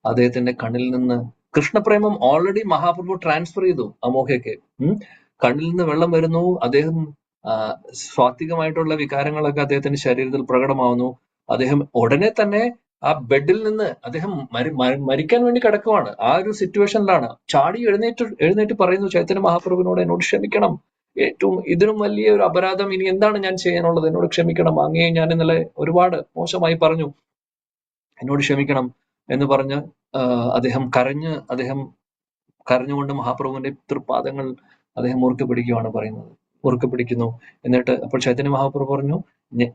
അദ്ദേഹത്തിന്റെ കണ്ണിൽ നിന്ന്, കൃഷ്ണപ്രേമം ഓൾറെഡി മഹാപ്രഭു ട്രാൻസ്ഫർ ചെയ്തു അമോഘയ്ക്ക്. കണ്ണിൽ നിന്ന് വെള്ളം വരുന്നു. അദ്ദേഹം സ്വാത്വികമായിട്ടുള്ള വികാരങ്ങളൊക്കെ അദ്ദേഹത്തിന്റെ ശരീരത്തിൽ പ്രകടമാവുന്നു. അദ്ദേഹം ഉടനെ തന്നെ ആ ബെഡിൽ നിന്ന് അദ്ദേഹം മരിക്കാൻ വേണ്ടി കിടക്കുവാണ്. ആ ഒരു സിറ്റുവേഷനിലാണ് ചാടി എഴുന്നേറ്റ് പറയുന്നു ചൈതന്യ മഹാപ്രഭുവിനോട്, എന്നോട് ക്ഷമിക്കണം, ഏറ്റവും ഇതിനും വലിയ ഒരു അപരാധം ഇനി എന്താണ് ഞാൻ ചെയ്യാനുള്ളത്, എന്നോട് ക്ഷമിക്കണം, അങ്ങേ ഞാൻ ഇന്നലെ ഒരുപാട് മോശമായി പറഞ്ഞു, എന്നോട് ക്ഷമിക്കണം എന്ന് പറഞ്ഞ് അദ്ദേഹം കരഞ്ഞുകൊണ്ട് മഹാപ്രഭുവിന്റെ തൃപ്പാദങ്ങൾ അദ്ദേഹം മുറുക്കെ പിടിക്കുന്നു. എന്നിട്ട് അപ്പോൾ ചൈതന്യ മഹാപ്രഭു പറഞ്ഞു,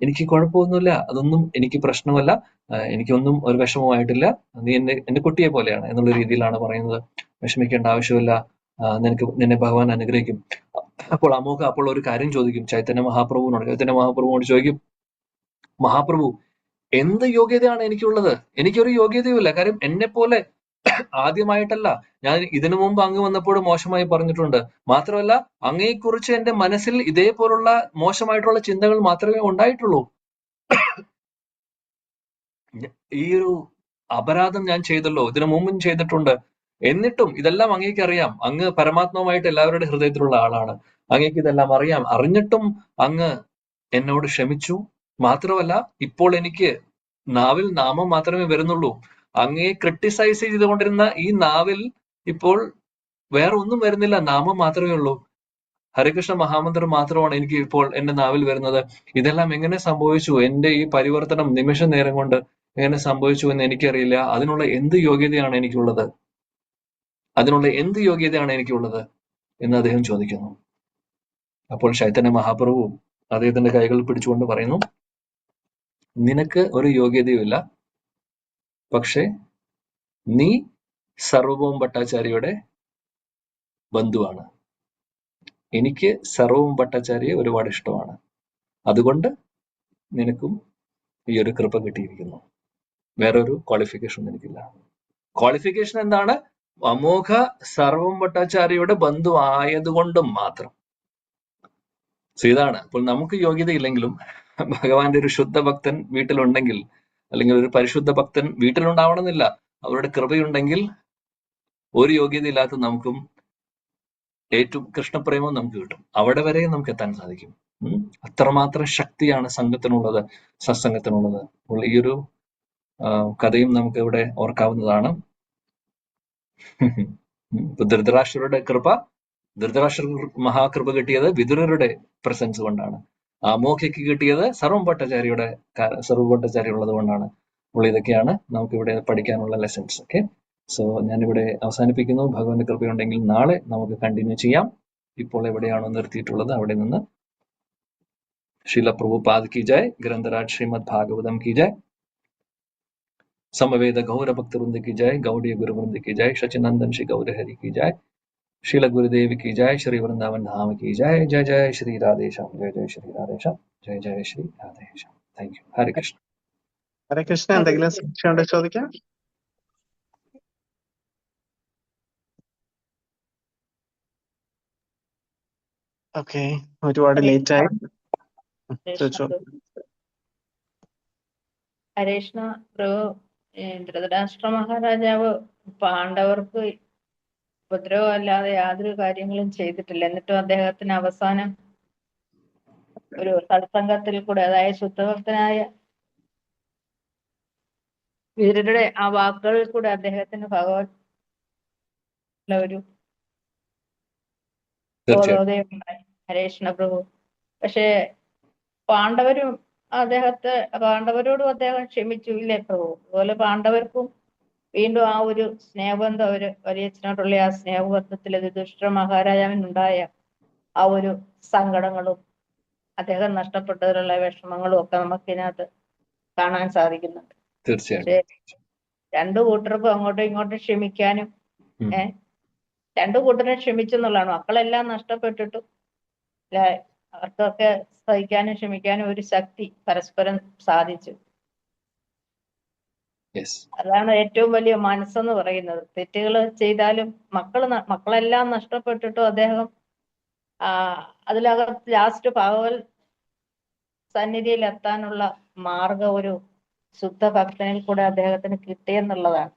എനിക്ക് കുഴപ്പമൊന്നുമില്ല, അതൊന്നും എനിക്ക് പ്രശ്നമല്ല, എനിക്കൊന്നും ഒരു വിഷമമായിട്ടില്ല, നീ എന്റെ കുട്ടിയെ പോലെയാണ് എന്നുള്ള രീതിയിലാണ് പറയുന്നത്. വിഷമിക്കേണ്ട ആവശ്യമില്ല, നിന്നെ ഭഗവാൻ അനുഗ്രഹിക്കും. അപ്പോൾ അമോഘ ഒരു കാര്യം ചോദിക്കും ചൈതന്യ മഹാപ്രഭുവിനോട് ചോദിക്കും, മഹാപ്രഭു, എന്ത് യോഗ്യതയാണ് എനിക്കുള്ളത്? എനിക്കൊരു യോഗ്യതയുമില്ല. കാര്യം എന്നെ പോലെ ആദ്യമായിട്ടല്ല, ഞാൻ ഇതിനു മുമ്പ് അങ്ങ് വന്നപ്പോൾ മോശമായി പറഞ്ഞിട്ടുണ്ട്. മാത്രമല്ല, അങ്ങയെക്കുറിച്ച് എന്റെ മനസ്സിൽ ഇതേപോലുള്ള മോശമായിട്ടുള്ള ചിന്തകൾ മാത്രമേ ഉണ്ടായിട്ടുള്ളൂ. ഈ ഒരു അപരാധം ഞാൻ ചെയ്തല്ലോ, ഇതിനു മുമ്പും ചെയ്തിട്ടുണ്ട്. എന്നിട്ടും ഇതെല്ലാം അങ്ങേക്ക് അറിയാം. അങ്ങ് പരമാത്മാവായിട്ട് എല്ലാവരുടെ ഹൃദയത്തിലുള്ള ആളാണ്. അങ്ങേക്ക് ഇതെല്ലാം അറിയാം. അറിഞ്ഞിട്ടും അങ്ങ് എന്നോട് ക്ഷമിച്ചു. മാത്രമല്ല, ഇപ്പോൾ എനിക്ക് നാവിൽ നാമം മാത്രമേ വരുന്നുള്ളൂ. അങ്ങയെ ക്രിട്ടിസൈസ് ചെയ്തുകൊണ്ടിരുന്ന ഈ നാവിൽ ഇപ്പോൾ വേറെ ഒന്നും വരുന്നില്ല, നാമം മാത്രമേ ഉള്ളൂ. ഹരികൃഷ്ണ മഹാമന്ത്രം മാത്രമാണ് എനിക്ക് ഇപ്പോൾ എന്റെ നാവിൽ വരുന്നത്. ഇതെല്ലാം എങ്ങനെ സംഭവിച്ചു? എന്റെ ഈ പരിവർത്തനം നിമിഷ നേരം കൊണ്ട് എങ്ങനെ സംഭവിച്ചു എന്ന് എനിക്കറിയില്ല. അതിനുള്ള എന്ത് യോഗ്യതയാണ് എനിക്കുള്ളത് എന്ന് അദ്ദേഹം ചോദിക്കുന്നു. അപ്പോൾ ചൈതന്യ മഹാപ്രഭു അദ്ദേഹത്തിന്റെ കൈകൾ പിടിച്ചുകൊണ്ട് പറയുന്നു, നിനക്ക് ഒരു യോഗ്യതയുമില്ല, പക്ഷെ നീ സർവഭൗമ ഭട്ടാചാര്യയുടെ ബന്ധുവാണ്. എനിക്ക് സർവഭൗമ ഭട്ടാചാര്യയെ ഒരുപാട് ഇഷ്ടമാണ്. അതുകൊണ്ട് നിനക്കും ഈ ഒരു കൃപ കിട്ടിയിരിക്കുന്നു. വേറൊരു ക്വാളിഫിക്കേഷൻ എനിക്കില്ല. ക്വാളിഫിക്കേഷൻ എന്താണ്? അമോഘ സർവഭൗമ ഭട്ടാചാര്യയുടെ ബന്ധു ആയതുകൊണ്ടും മാത്രം. ഇതാണ്. അപ്പോൾ നമുക്ക് യോഗ്യതയില്ലെങ്കിലും ഭഗവാന്റെ ഒരു ശുദ്ധ ഭക്തൻ വീട്ടിലുണ്ടെങ്കിൽ അല്ലെങ്കിൽ ഒരു പരിശുദ്ധ ഭക്തൻ വീട്ടിലുണ്ടാവണമെന്നില്ല. അവരുടെ കൃപയുണ്ടെങ്കിൽ ഒരു യോഗ്യതയില്ലാത്ത നമുക്കും ഏറ്റവും കൃഷ്ണപ്രേമം നമുക്ക് കിട്ടും. അവിടെ വരെ നമുക്ക് എത്താൻ സാധിക്കും. അത്രമാത്രം ശക്തിയാണ് സംഘത്തിനുള്ളത്, സത്സംഗത്തിനുള്ളത്. അപ്പോൾ ഈ ഒരു കഥയും നമുക്ക് ഇവിടെ ഓർക്കാവുന്നതാണ്. ഇപ്പൊ ധൃതരാഷ്ട്ര മഹാകൃപ കിട്ടിയത് വിതുരരുടെ പ്രസൻസ് കൊണ്ടാണ്. ആമോഖയ്ക്ക് കിട്ടിയത് സർവ്വം ഭട്ടാചാര്യ ഉള്ളത് കൊണ്ടാണ്. അപ്പോൾ ഇതൊക്കെയാണ് നമുക്ക് ഇവിടെ പഠിക്കാനുള്ള ലെസൺസ്. ഓക്കെ, സോ ഞാനിവിടെ അവസാനിപ്പിക്കുന്നു. ഭഗവാന്റെ കൃപയുണ്ടെങ്കിൽ നാളെ നമുക്ക് കണ്ടിന്യൂ ചെയ്യാം. ഇപ്പോൾ എവിടെയാണോ നിർത്തിയിട്ടുള്ളത് അവിടെ നിന്ന്. ശീല പ്രഭുപാദ് കി ജയ്, ഗ്രന്ഥരാജ് ശ്രീമദ് ഭാഗവതം കി ജയ്, समवेद गौर भक्त वृंद की जय, गौड़ीय गुरु वृंद की जय, सचिनंदन श्री गौर हरि की जय, श्रील गुरुदेव की जय, श्री वृंदावन धाम की जय. जय जय श्री राधेश्याम, जय जय श्री राधेश्याम, जय जय श्री राधेश्याम. Thank you. ഹരേ കൃഷ്ണ. ഹരേ കൃഷ്ണ. എന്തെങ്കിലും സംശയം ഉണ്ടോ ചോദിക്കാം? ഓക്കെ, ഒരുപാട് ലേറ്റ് ആയി. ഹരേഷ്ണ പ്രഭു, ധൃതരാഷ്ട്ര മഹാരാജാവ് പാണ്ഡവർക്ക് ഉപദ്രവം അല്ലാതെ യാതൊരു കാര്യങ്ങളും ചെയ്തിട്ടില്ല. എന്നിട്ടും അദ്ദേഹത്തിന് അവസാനം ഒരു സത്സംഗത്തിൽ കൂടെ, അതായത് ശുദ്ധഭക്തനായ വീരരുടെ ആ വാക്കുകളിൽ കൂടെ അദ്ദേഹത്തിന് ഭഗവത് ഒരു ബോധോദയം ഉണ്ടായി. ഹരേഷ്ണ പ്രഭു. പക്ഷേ പാണ്ഡവരോടും അദ്ദേഹം ക്ഷമിച്ചു, ഇല്ലേ പ്രഭു? അതുപോലെ പാണ്ഡവർക്കും വീണ്ടും ആ ഒരു സ്നേഹബന്ധം, അവര് വലിയച്ഛനോടുള്ള ആ സ്നേഹബന്ധത്തിൽ യുധിഷ്ഠിര മഹാരാജാവിനുണ്ടായ ആ ഒരു സങ്കടങ്ങളും അദ്ദേഹം നഷ്ടപ്പെട്ടതിലുള്ള വിഷമങ്ങളും ഒക്കെ നമുക്ക് ഇതിനകത്ത് കാണാൻ സാധിക്കുന്നുണ്ട്. തീർച്ചയായിട്ടും രണ്ടു കൂട്ടർക്കും അങ്ങോട്ടും ഇങ്ങോട്ടും ക്ഷമിക്കാനും രണ്ടു കൂട്ടരും ക്ഷമിച്ചെന്നുള്ളതാണ്. മക്കളെല്ലാം നഷ്ടപ്പെട്ടിട്ടും അവർക്കൊക്കെ സഹിക്കാനും ക്ഷമിക്കാനും ഒരു ശക്തി പരസ്പരം സാധിച്ചു. അതാണ് ഏറ്റവും വലിയ മനസ്സെന്ന് പറയുന്നത്. തെറ്റുകൾ ചെയ്താലും മക്കളെല്ലാം നഷ്ടപ്പെട്ടിട്ടും അദ്ദേഹം അതിലകത്ത് ലാസ്റ്റ് ഭഗവത് സന്നിധിയിൽ എത്താനുള്ള മാർഗം ഒരു ശുദ്ധ ഭക്തനിൽ കൂടെ അദ്ദേഹത്തിന് കിട്ടിയെന്നുള്ളതാണ്.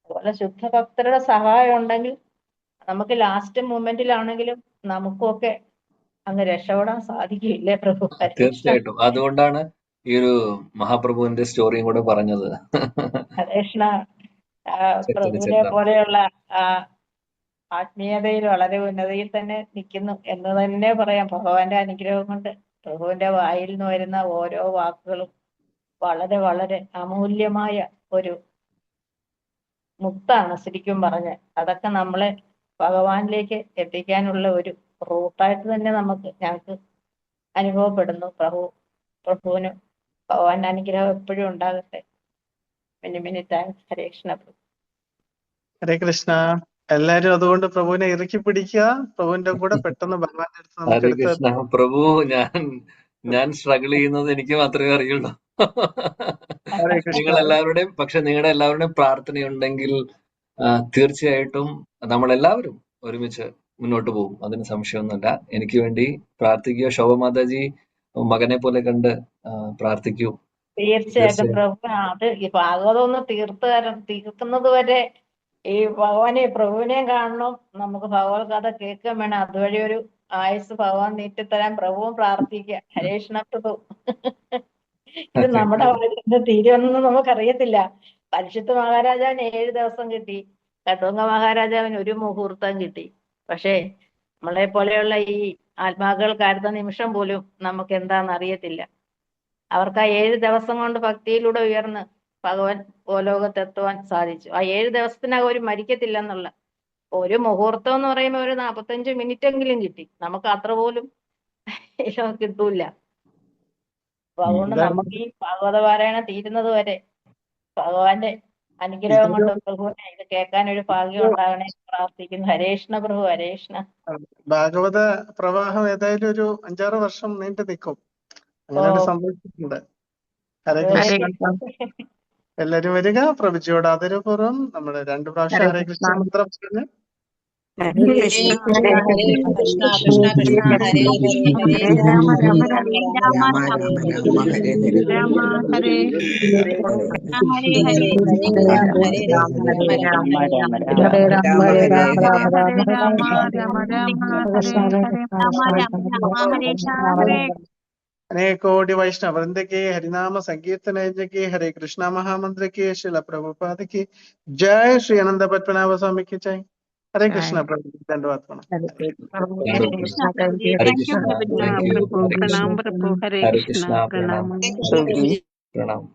അതുപോലെ ശുദ്ധ ഭക്തരുടെ സഹായം ഉണ്ടെങ്കിൽ നമുക്ക് ലാസ്റ്റ് മൊമെന്റിലാണെങ്കിലും നമുക്കൊക്കെ അങ്ങ് രക്ഷപ്പെടാൻ സാധിക്കില്ലേ പ്രഭു? തീർച്ചയായിട്ടും. അതുകൊണ്ടാണ് ഈ ഒരു മഹാപ്രഭുവിന്റെ സ്റ്റോറിയും കൂടെ പറഞ്ഞത്. കൃഷ്ണ പ്രഭുവിനെ പോലെയുള്ള ആത്മീയതയിൽ വളരെ ഉന്നതിയിൽ തന്നെ നിൽക്കുന്നു എന്ന് തന്നെ പറയാം. ഭഗവാന്റെ അനുഗ്രഹം കൊണ്ട് പ്രഭുവിന്റെ വായിൽ നിന്ന് വരുന്ന ഓരോ വാക്കുകളും വളരെ വളരെ അമൂല്യമായ ഒരു മുത്താണ് ശരിക്കും പറഞ്ഞ്. അതൊക്കെ നമ്മളെ ഭഗവാനിലേക്ക് എത്തിക്കാനുള്ള ഒരു റൂട്ടായിട്ട് തന്നെ ഞങ്ങൾക്ക് അനുഭവപ്പെടുന്നു. പ്രഭുവിന് ഭഗവാന്റെ അനുഗ്രഹം എപ്പോഴും ഉണ്ടാകട്ടെ. Many thanks. ഹരേ കൃഷ്ണ പ്രഭു. ഹരേ കൃഷ്ണ. എല്ലാരും അതുകൊണ്ട് പ്രഭുവിനെ ഇറുക്കി പിടിക്കുക. പ്രഭുവിന്റെ കൂടെ പെട്ടെന്ന് ഭഗവാന്റെ അടുത്ത് നമുക്ക് കൃഷ്ണ പ്രഭു, ഞാൻ സ്ട്രഗിൾ ചെയ്യുന്നത് എനിക്ക് മാത്രമേ അറിയുള്ളൂ. നിങ്ങളുടെ എല്ലാവരുടെയും പ്രാർത്ഥനയുണ്ടെങ്കിൽ തീർച്ചയായിട്ടും നമ്മളെല്ലാവരും ഒരുമിച്ച് മുന്നോട്ട് പോകും. അതിന് സംശയമൊന്നുമില്ല. എനിക്ക് വേണ്ടി പ്രാർത്ഥിക്കുക. ശോഭ മാതാജി മകനെ പോലെ കണ്ട് പ്രാർത്ഥിക്കൂ. തീർച്ചയായിട്ടും പ്രഭു. അത് ഈ ഭാഗവതം ഒന്ന് തീർക്കുന്നത് വരെ ഈ പ്രഭുവിനെയും കാണണം, നമുക്ക് ഭഗവത് കഥ കേൾക്കാൻ വേണം. അതുവഴി ഒരു ആയുസ് ഭഗവാൻ നീട്ടിത്തരാൻ പ്രഭുവും പ്രാർത്ഥിക്കുക. ഹരേഷ്ണ പ്രഭു. ഇത് നമ്മുടെ வாழ்க்கைയുടെ തീരുമെന്നൊന്നും നമുക്കറിയത്തില്ല. പരിശുദ്ധ മഹാരാജാവിന് 7 ദിവസം കിട്ടി, കട്ടുങ്ക മഹാരാജാവിന് 1 മുഹൂർത്തം കിട്ടി. പക്ഷേ നമ്മളെ പോലെയുള്ള ഈ ആത്മാക്കൾക്ക് അടുത്ത നിമിഷം പോലും നമുക്ക് എന്താണെന്ന് അറിയത്തില്ല. അവർക്ക് ആ 7 ദിവസം കൊണ്ട് ഭക്തിയിലൂടെ ഉയർന്ന് ഭഗവാൻ ഗോലോകത്തെത്തുവാൻ സാധിച്ചു. ആ 7 ദിവസത്തിനകം അവർ മരിക്കത്തില്ലെന്നുള്ള ഒരു മുഹൂർത്തം എന്ന് പറയുമ്പോൾ ഒരു 45 മിനിറ്റ് എങ്കിലും കിട്ടി. നമുക്ക് അത്ര പോലും കിട്ടൂല. അപ്പൊ അതുകൊണ്ട് നമുക്ക് ഈ ഭാഗവത പാരായണം തീരുന്നത് വരെ ഭഗവാന്റെ അനുഗ്രഹം കൊണ്ട് പ്രഭുവിനെ ഇത് കേൾക്കാൻ ഒരു ഭാഗ്യം ഉണ്ടാകണേ പ്രാർത്ഥിക്കുന്നു. ഹരേഷ്ണ പ്രഭു. ഹരേഷ്ണ. ഭാഗവത പ്രവാഹം ഏതായാലും ഒരു 5-6 വർഷം നീണ്ടു നിൽക്കും. അങ്ങനെ സംഭവിച്ചിട്ടുണ്ട്. ഹരേ കൃഷ്ണ. എല്ലാരും വരിക. പ്രഭുജിയോട് ആദരപൂർവ്വം നമ്മള് 2 പ്രാവശ്യം ഹരേ കൃഷ്ണ മന്ത്രം പറഞ്ഞ് Hare Krishna, Hare Krishna, Krishna Krishna, Hare Hare, Hare Rama, Rama Rama, Hare Hare, Rama Hare Hare Hare, Hare Krishna, Hare Rama, Rama Rama, Hare Rama, Hare Hare, Hare Rama, Rama Rama, Hare Hare, Rama Rama Rama, Hare Hare. अनेक कोटि वैष्णव वृंद की हरिनाम संकीर्तन यज्ञ की हरे कृष्णा महामंत्र की श्रील प्रभुपाद की जय। श्री अनंत पद्मनाभ स्वामी की जय। हरे कृष्णा प्रभु, धन्यवाद प्रणाम। Hare Krishna, Prabhuji. Hare Thank you, Krishna. Prabhuji. Thank you. Hare Krishna. प्रणाम प्रभु, हरे Hare कृष्णा, Krishna. प्रणाम। Pranam. Thank you, Prabhuji. Pranam.